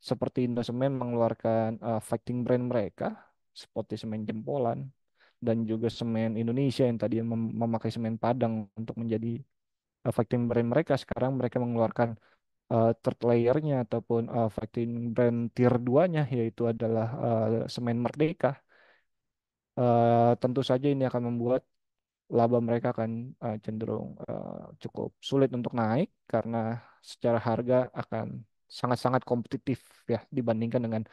Seperti Indosemen mengeluarkan fighting brand mereka seperti semen Jempolan dan juga semen Indonesia yang tadi memakai semen Padang untuk menjadi fighting brand mereka. Sekarang mereka mengeluarkan third layer-nya ataupun fighting brand tier 2-nya, yaitu adalah semen Merdeka. Tentu saja ini akan membuat laba mereka akan cenderung cukup sulit untuk naik karena secara harga akan sangat-sangat kompetitif ya dibandingkan dengan,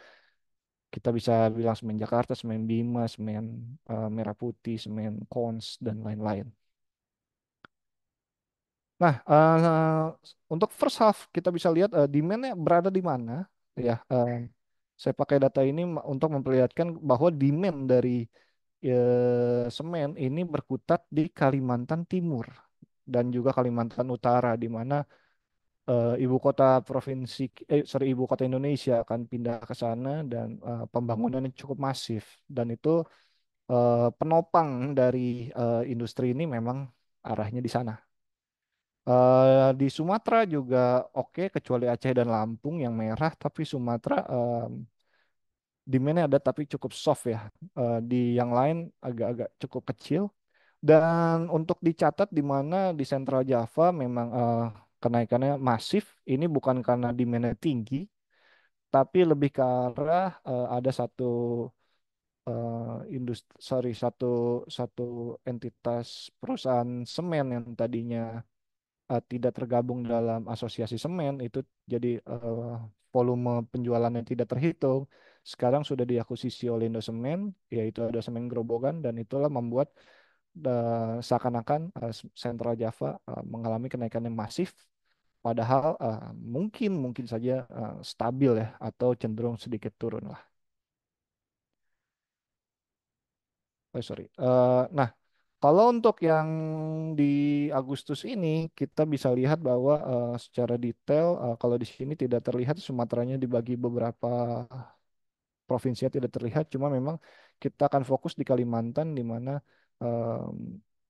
kita bisa bilang, semen Jakarta, semen Bima, semen Merah Putih, semen Kons dan lain-lain. Nah, untuk first half kita bisa lihat demand-nya berada di mana ya. Saya pakai data ini untuk memperlihatkan bahwa demand dari semen ini berkutat di Kalimantan Timur dan juga Kalimantan Utara, di mana ibu kota ibu kota Indonesia akan pindah ke sana dan pembangunannya cukup masif, dan itu penopang dari industri ini memang arahnya di sana. Di Sumatera juga oke, kecuali Aceh dan Lampung yang merah, tapi Sumatera Demand-nya ada tapi cukup soft ya. Di yang lain agak-agak cukup kecil. Dan untuk dicatat di mana di Central Java memang kenaikannya masif. Ini bukan karena demand-nya tinggi, tapi lebih ke arah ada satu industri, sorry, satu satu entitas perusahaan semen yang tadinya tidak tergabung dalam asosiasi semen itu jadi volume penjualannya tidak terhitung. Sekarang sudah diakuisisi oleh Indosemen, yaitu ada semen Grobogan dan itulah membuat seakan-akan Central Java mengalami kenaikan yang masif. Padahal mungkin mungkin saja stabil ya atau cenderung sedikit turun lah. Oh, sorry. Nah, kalau untuk yang di Agustus ini, kita bisa lihat bahwa secara detail, kalau di sini tidak terlihat Sumateranya dibagi beberapa provinsi tidak terlihat, cuma memang kita akan fokus di Kalimantan, di mana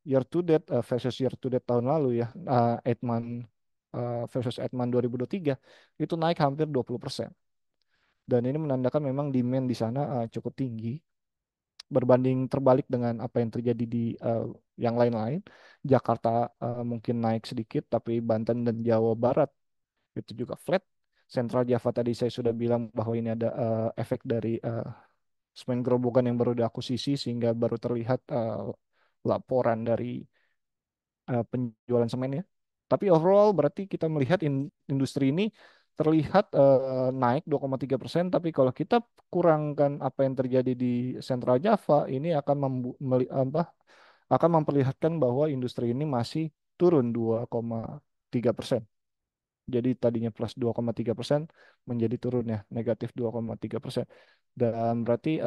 year to date versus year to date tahun lalu ya, 8 month versus 8 month 2023, itu naik hampir 20%. Dan ini menandakan memang demand di sana cukup tinggi berbanding terbalik dengan apa yang terjadi di yang lain-lain. Jakarta mungkin naik sedikit, tapi Banten dan Jawa Barat itu juga flat. Central Java tadi saya sudah bilang bahwa ini ada efek dari semen gerobokan yang baru diakuisisi sehingga baru terlihat laporan dari penjualan semen ya. Tapi overall berarti kita melihat industri ini terlihat naik 2,3%, tapi kalau kita kurangkan apa yang terjadi di Central Java, ini akan akan memperlihatkan bahwa industri ini masih turun 2,3%. Jadi tadinya plus 2,3% menjadi turun ya, negatif 2,3%. Dan berarti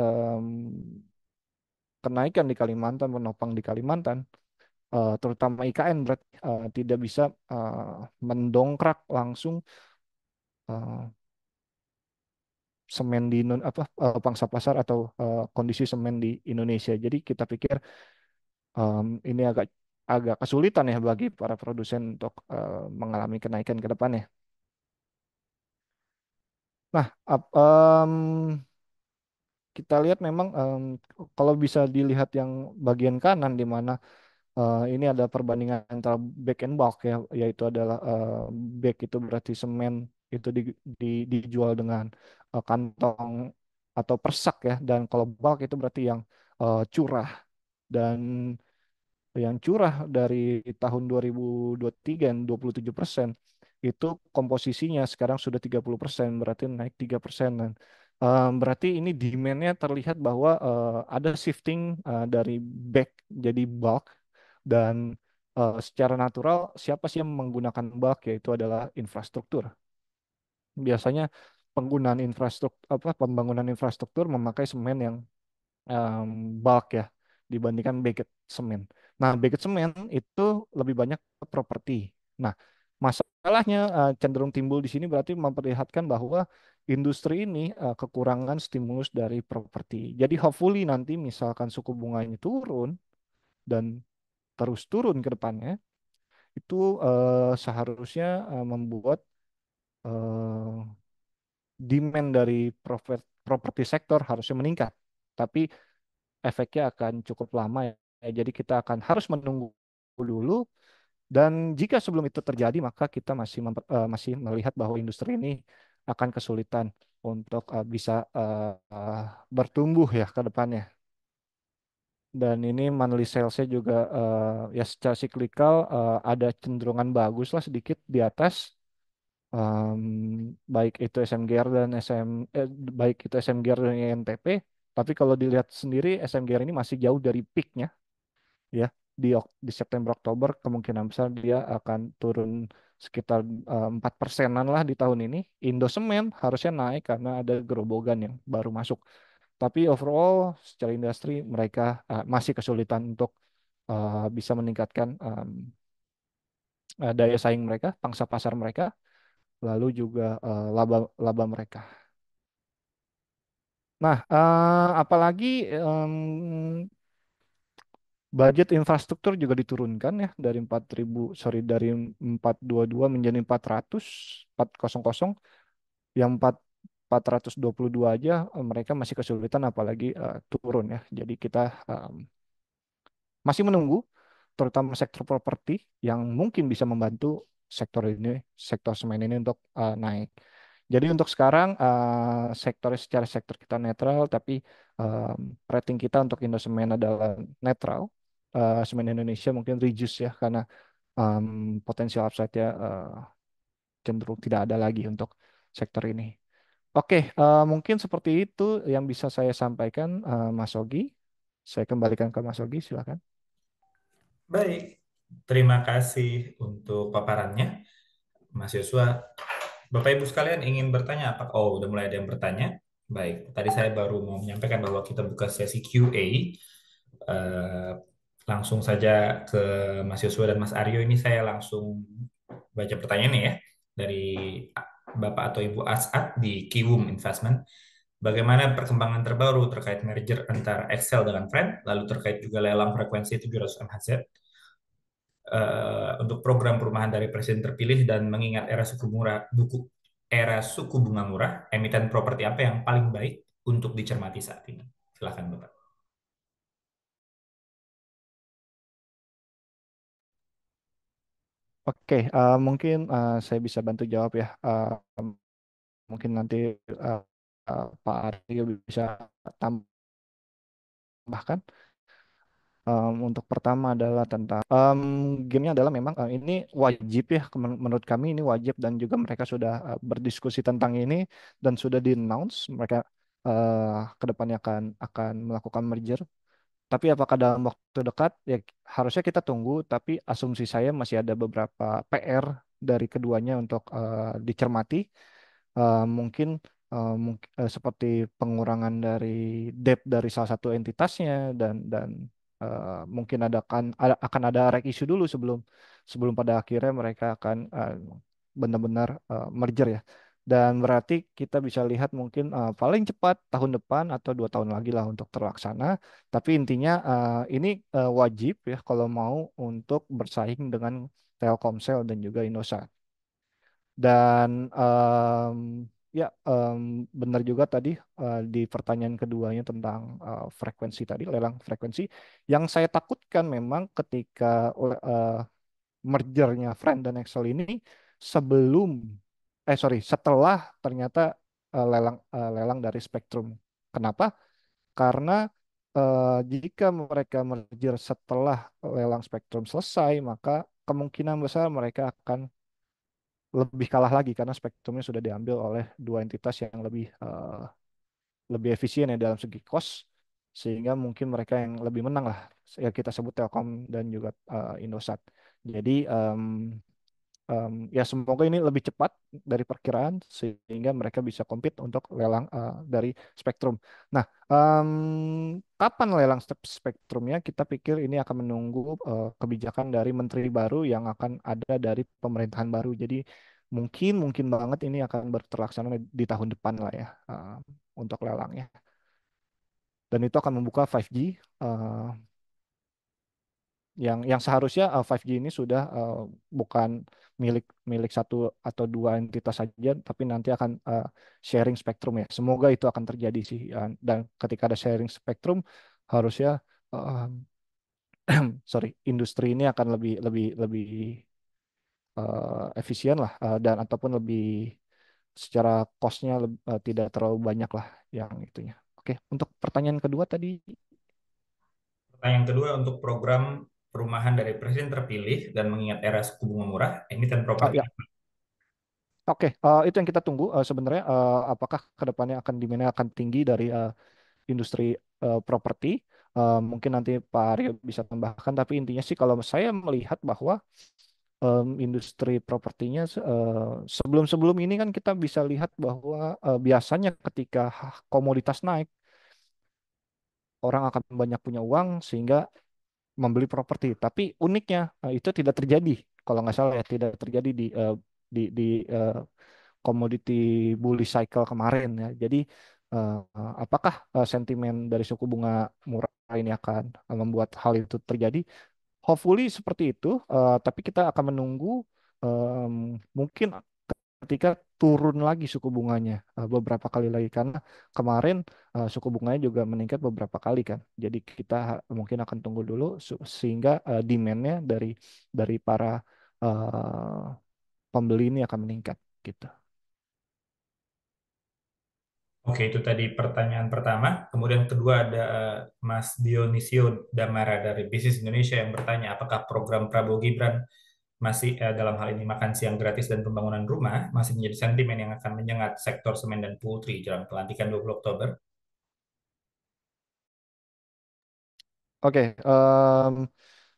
kenaikan di Kalimantan menopang di Kalimantan, terutama IKN berarti tidak bisa mendongkrak langsung eh, semen di pangsa pasar atau kondisi semen di Indonesia. Jadi kita pikir ini agak agak kesulitan ya bagi para produsen untuk mengalami kenaikan ke depannya. Nah, kita lihat memang kalau bisa dilihat yang bagian kanan di mana ini ada perbandingan antara back and bulk ya, yaitu adalah back itu berarti semen itu dijual dengan kantong atau persak ya, dan kalau bulk itu berarti yang curah. Dan yang curah dari tahun 2023 yang 27% itu komposisinya sekarang sudah 30%, berarti naik 3%. Dan berarti ini demand-nya terlihat bahwa ada shifting dari back jadi bulk. Dan secara natural siapa sih yang menggunakan bulk, yaitu adalah infrastruktur. Biasanya penggunaan infrastruktur apa pembangunan infrastruktur memakai semen yang em, bulk ya dibandingkan bagged semen. Nah, bagged semen itu lebih banyak ke properti. Nah, masalahnya cenderung timbul di sini berarti memperlihatkan bahwa industri ini kekurangan stimulus dari properti. Jadi hopefully nanti misalkan suku bunganya turun dan terus turun ke depannya, itu seharusnya membuat eh, demand dari properti sektor harusnya meningkat. Tapi efeknya akan cukup lama ya. Jadi kita akan harus menunggu dulu, dan jika sebelum itu terjadi maka kita masih melihat bahwa industri ini akan kesulitan untuk bisa bertumbuh ya ke depannya. Dan ini monthly salesnya juga ya secara siklikal ada cenderungan bagus lah sedikit di atas. Baik itu SMGR dan baik itu SMGR dan INTP. Tapi kalau dilihat sendiri SMGR ini masih jauh dari peaknya ya. Di September Oktober kemungkinan besar dia akan turun sekitar 4%-an lah di tahun ini. Indosemen harusnya naik karena ada gerobogan yang baru masuk. Tapi overall secara industri mereka masih kesulitan untuk bisa meningkatkan daya saing mereka, pangsa pasar mereka, lalu juga laba laba mereka. Nah, apalagi budget infrastruktur juga diturunkan ya dari 4.000, sorry, dari 422 menjadi 400 400. Yang 422 aja mereka masih kesulitan apalagi turun ya. Jadi kita masih menunggu terutama sektor properti yang mungkin bisa membantu sektor ini, sektor semen ini untuk naik. Jadi untuk sekarang sektor secara sektor kita netral, tapi rating kita untuk Indosemen adalah netral. Semen Indonesia mungkin reduce ya karena potensial upside-nya cenderung tidak ada lagi untuk sektor ini. Oke, mungkin seperti itu yang bisa saya sampaikan, Mas Ogi. Saya kembalikan ke Mas Ogi, silakan. Baik, terima kasih untuk paparannya, Mas Yosua. Bapak Ibu sekalian ingin bertanya apa? Oh, udah mulai ada yang bertanya. Baik, tadi saya baru mau menyampaikan bahwa kita buka sesi Q&A. Eh, Langsung saja ke Mas Yosua dan Mas Aryo. Ini saya langsung baca pertanyaannya ya dari Bapak atau Ibu As'ad di Kiwum Investment. Bagaimana perkembangan terbaru terkait merger antara Excel dengan Friend, lalu terkait juga lelang frekuensi 700 MHz untuk program perumahan dari presiden terpilih dan mengingat era suku bunga murah, emiten properti apa yang paling baik untuk dicermati saat ini? Silakan Bapak. Oke, mungkin saya bisa bantu jawab ya. Mungkin nanti uh, Pak Aryo bisa tambahkan. Untuk pertama adalah tentang gamenya adalah memang ini wajib ya menurut kami ini wajib dan juga mereka sudah berdiskusi tentang ini dan sudah di-announce mereka kedepannya akan melakukan merger. Tapi apakah dalam waktu dekat ya harusnya kita tunggu. Tapi asumsi saya masih ada beberapa PR dari keduanya untuk dicermati. Mungkin seperti pengurangan dari debt dari salah satu entitasnya dan mungkin akan ada reg issue dulu sebelum sebelum pada akhirnya mereka akan benar-benar merger ya. Dan berarti kita bisa lihat mungkin paling cepat tahun depan atau 2 tahun lagi lah untuk terlaksana. Tapi intinya ini wajib ya kalau mau untuk bersaing dengan Telkomsel dan juga Indosat. Dan ya benar juga tadi di pertanyaan keduanya tentang frekuensi tadi, lelang frekuensi. Yang saya takutkan memang ketika mergernya Friend dan Excel ini sebelum, setelah ternyata lelang dari Spectrum. Kenapa? Karena jika mereka merger setelah lelang Spectrum selesai, maka kemungkinan besar mereka akan lebih kalah lagi karena spektrumnya sudah diambil oleh dua entitas yang lebih efisien ya dalam segi cost sehingga mungkin mereka yang lebih menang lah ya kita sebut Telkom dan juga Indosat. Jadi ya semoga ini lebih cepat dari perkiraan sehingga mereka bisa compete untuk lelang dari spektrum. Nah, kapan lelang spektrumnya? Kita pikir ini akan menunggu kebijakan dari menteri baru yang akan ada dari pemerintahan baru. Jadi mungkin mungkin banget ini akan terlaksana di tahun depan lah ya untuk lelangnya. Dan itu akan membuka 5G yang seharusnya 5G ini sudah bukan milik milik satu atau dua entitas saja, tapi nanti akan sharing spektrum ya. Semoga itu akan terjadi sih. Dan ketika ada sharing spektrum, harusnya uh, industri ini akan lebih lebih lebih efisien lah dan ataupun lebih secara costnya tidak terlalu banyak lah yang itunya. Oke, untuk pertanyaan kedua tadi, Pertanyaan kedua untuk program perumahan dari presiden terpilih dan mengingat era suku bunga murah, emiten oh properti ya. Oke, itu yang kita tunggu sebenarnya apakah kedepannya akan demand akan tinggi dari industri properti. Mungkin nanti Pak Aryo bisa tambahkan, tapi intinya sih kalau saya melihat bahwa industri propertinya sebelum-sebelum ini kan kita bisa lihat bahwa biasanya ketika komoditas naik, orang akan banyak punya uang sehingga membeli properti. Tapi uniknya itu tidak terjadi. Kalau nggak salah ya tidak terjadi di komoditi bullish cycle kemarin ya. Jadi apakah sentimen dari suku bunga murah ini akan membuat hal itu terjadi? Hopefully seperti itu, tapi kita akan menunggu mungkin ketika turun lagi suku bunganya beberapa kali lagi karena kemarin suku bunganya juga meningkat beberapa kali kan. Jadi kita mungkin akan tunggu dulu sehingga demand-nya dari para eh, pembeli ini akan meningkat gitu. Oke, itu tadi pertanyaan pertama. Kemudian kedua ada Mas Dionisio Damara dari Bisnis Indonesia yang bertanya, apakah program Prabowo Gibran masih dalam hal ini makan siang gratis dan pembangunan rumah masih menjadi sentimen yang akan menyengat sektor semen dan putri jelang pelantikan 20 Oktober? Oke,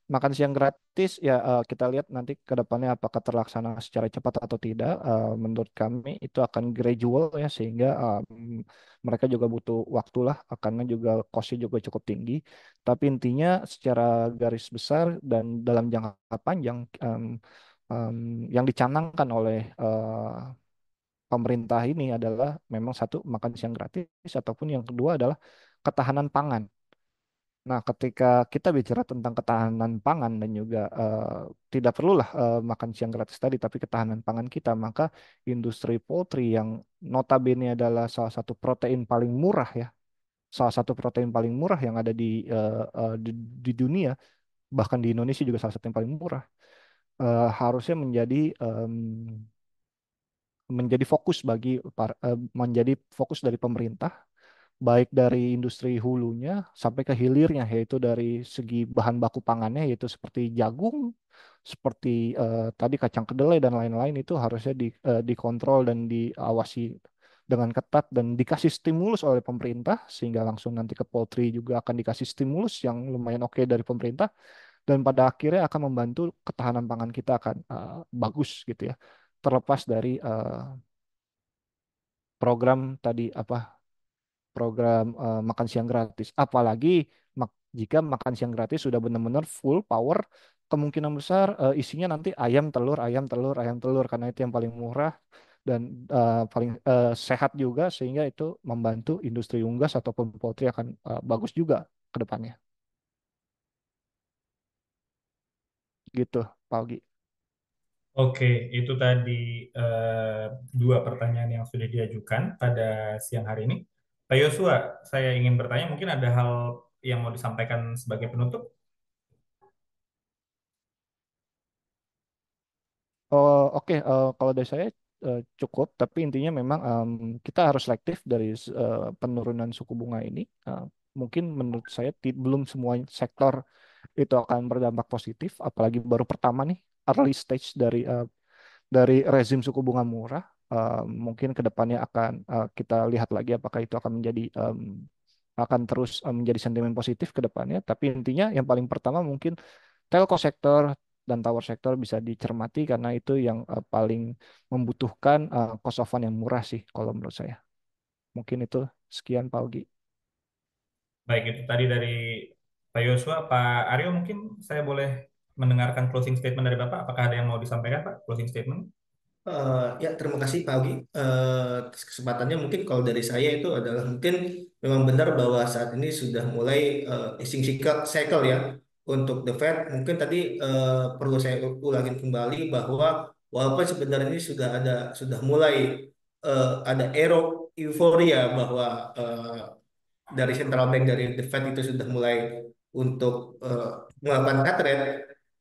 makan siang gratis ya kita lihat nanti ke depannya apakah terlaksana secara cepat atau tidak. Menurut kami itu akan gradual ya sehingga mereka juga butuh waktu lah karena juga costnya juga cukup tinggi. Tapi intinya secara garis besar dan dalam jangka panjang em, yang dicanangkan oleh pemerintah ini adalah memang satu makan siang gratis ataupun yang kedua adalah ketahanan pangan. Nah, ketika kita bicara tentang ketahanan pangan dan juga tidak perlulah makan siang gratis tadi, tapi ketahanan pangan kita, maka industri poultry yang notabene adalah salah satu protein paling murah ya, salah satu protein paling murah yang ada di dunia, bahkan di Indonesia juga salah satu yang paling murah, harusnya menjadi fokus menjadi fokus dari pemerintah baik dari industri hulunya sampai ke hilirnya, yaitu dari segi bahan baku pangannya, yaitu seperti jagung, seperti tadi kacang kedelai dan lain-lain itu harusnya dikontrol dan diawasi dengan ketat dan dikasih stimulus oleh pemerintah sehingga langsung nanti ke poultry juga akan dikasih stimulus yang lumayan oke dari pemerintah dan pada akhirnya akan membantu ketahanan pangan kita akan bagus gitu ya. Terlepas dari program tadi apa program makan siang gratis. Apalagi jika makan siang gratis sudah benar-benar full power, kemungkinan besar isinya nanti ayam, telur, ayam, telur, ayam, telur karena itu yang paling murah dan paling sehat juga sehingga itu membantu industri unggas ataupun poultry akan bagus juga ke depannya. Gitu, Pak Augie. Oke, itu tadi eh, dua pertanyaan yang sudah diajukan pada siang hari ini. Pak Yosua, saya ingin bertanya, mungkin ada hal yang mau disampaikan sebagai penutup? Oh, oke, kalau dari saya cukup, tapi intinya memang kita harus selektif dari penurunan suku bunga ini. Mungkin menurut saya belum semua sektor itu akan berdampak positif, apalagi baru pertama nih, early stage dari rezim suku bunga murah. Mungkin ke depannya akan kita lihat lagi apakah itu akan akan terus menjadi sentimen positif ke depannya. Tapi intinya yang paling pertama mungkin telco sektor dan tower sektor bisa dicermati karena itu yang paling membutuhkan cost of fund yang murah sih kalau menurut saya. Mungkin itu sekian Pak Ogi. Baik, itu tadi dari Pak Yosua. Pak Aryo, mungkin saya boleh mendengarkan closing statement dari Bapak. Apakah ada yang mau disampaikan, Pak? Closing statement? Ya, terima kasih Pak Augi atas kesempatannya. Mungkin kalau dari saya itu adalah mungkin memang benar bahwa saat ini sudah mulai easing cycle ya untuk the Fed. Mungkin tadi perlu saya ulangin kembali bahwa walaupun sebenarnya ini sudah mulai ada euforia bahwa dari central bank dari the Fed itu sudah mulai untuk melakukan cut rate,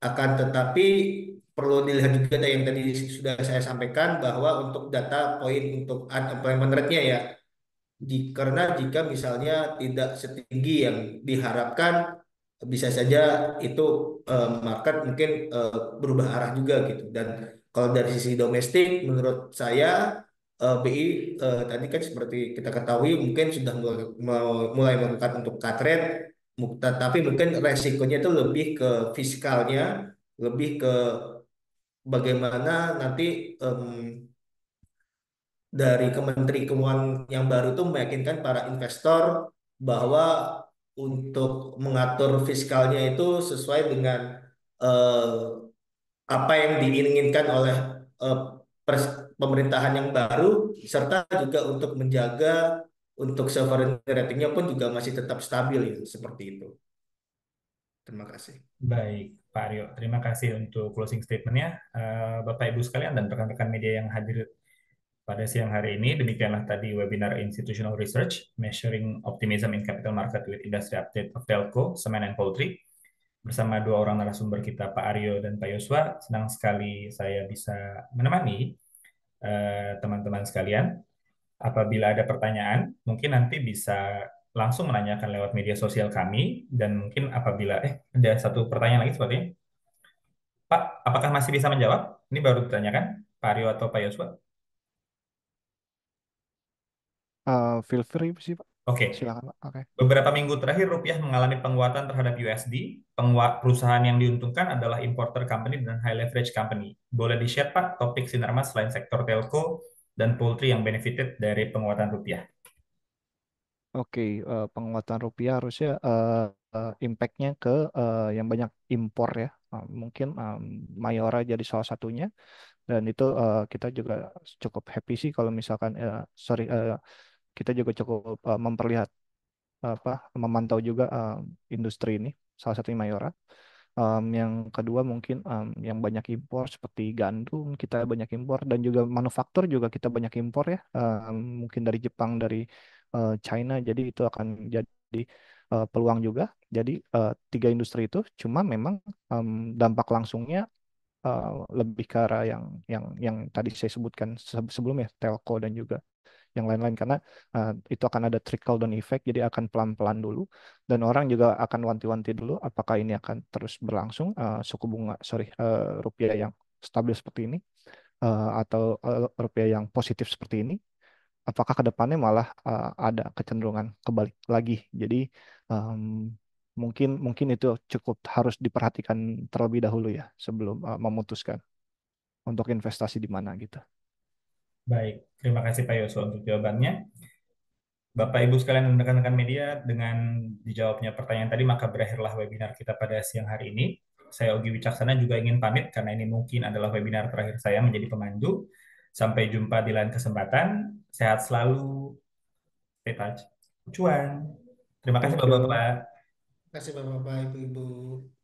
akan tetapi perlu dilihat juga yang tadi sudah saya sampaikan bahwa untuk data poin untuk unemployment rate-nya ya. Karena jika misalnya tidak setinggi yang diharapkan, bisa saja itu market mungkin berubah arah juga gitu. Dan kalau dari sisi domestik, menurut saya BI tadi kan seperti kita ketahui mungkin sudah mulai melakukan untuk cut rate, tapi mungkin resikonya itu lebih ke fiskalnya, lebih ke bagaimana nanti dari Kementerian Keuangan yang baru itu meyakinkan para investor bahwa untuk mengatur fiskalnya itu sesuai dengan eh, apa yang diinginkan oleh eh, pemerintahan yang baru, serta juga untuk menjaga untuk sovereign ratingnya pun juga masih tetap stabil ya, seperti itu. Terima kasih. Baik, Pak Aryo. Terima kasih untuk closing statement-nya. Bapak Ibu sekalian dan rekan-rekan media yang hadir pada siang hari ini. Demikianlah tadi webinar Institutional Research, Measuring Optimism in Capital Market with Industry Update of Telco, Semen and Poultry. Bersama dua orang narasumber kita, Pak Aryo dan Pak Yosua. Senang sekali saya bisa menemani teman-teman sekalian. Apabila ada pertanyaan, mungkin nanti bisa langsung menanyakan lewat media sosial kami. Dan mungkin apabila, ada satu pertanyaan lagi sepertinya. Pak, apakah masih bisa menjawab? Ini baru ditanyakan, Pak Aryo atau Pak Yosua? Feel free sih Pak. Oke, Silakan Pak. Oke. beberapa minggu terakhir rupiah mengalami penguatan terhadap USD. Perusahaan yang diuntungkan adalah importer company dan high leverage company. Boleh di-share Pak topik Sinarmas selain sektor telco dan poultry yang benefited dari penguatan rupiah? Oke, penguatan rupiah harusnya impact-nya ke yang banyak impor ya. Mungkin Mayora jadi salah satunya. Dan itu kita juga cukup happy sih kalau misalkan, sorry, kita juga cukup memperlihat apa memantau juga industri ini, salah satunya Mayora. Yang kedua mungkin yang banyak impor seperti gandum kita banyak impor dan juga manufaktur juga kita banyak impor ya. Mungkin dari Jepang, dari China, jadi itu akan jadi peluang juga. Jadi tiga industri itu cuma memang em, dampak langsungnya eh, lebih ke arah yang tadi saya sebutkan sebelumnya, telco dan juga yang lain-lain, karena itu akan ada trickle down effect, jadi akan pelan-pelan dulu dan orang juga akan wanti-wanti dulu apakah ini akan terus berlangsung, suku bunga rupiah yang stabil seperti ini, atau rupiah yang positif seperti ini, apakah ke depannya malah ada kecenderungan kebalik lagi. Jadi em, mungkin mungkin itu cukup harus diperhatikan terlebih dahulu ya sebelum memutuskan untuk investasi di mana gitu. Baik, terima kasih Pak Yosua untuk jawabannya. Bapak Ibu sekalian dan rekan-rekan media, dengan dijawabnya pertanyaan tadi, maka berakhirlah webinar kita pada siang hari ini. Saya Ogi Wicaksana juga ingin pamit karena ini mungkin adalah webinar terakhir saya menjadi pemandu. Sampai jumpa di lain kesempatan. Sehat selalu, stay touch. Cuan. Terima kasih Thank you. Bapak-Bapak. Terima kasih Bapak-Bapak, Ibu-Ibu.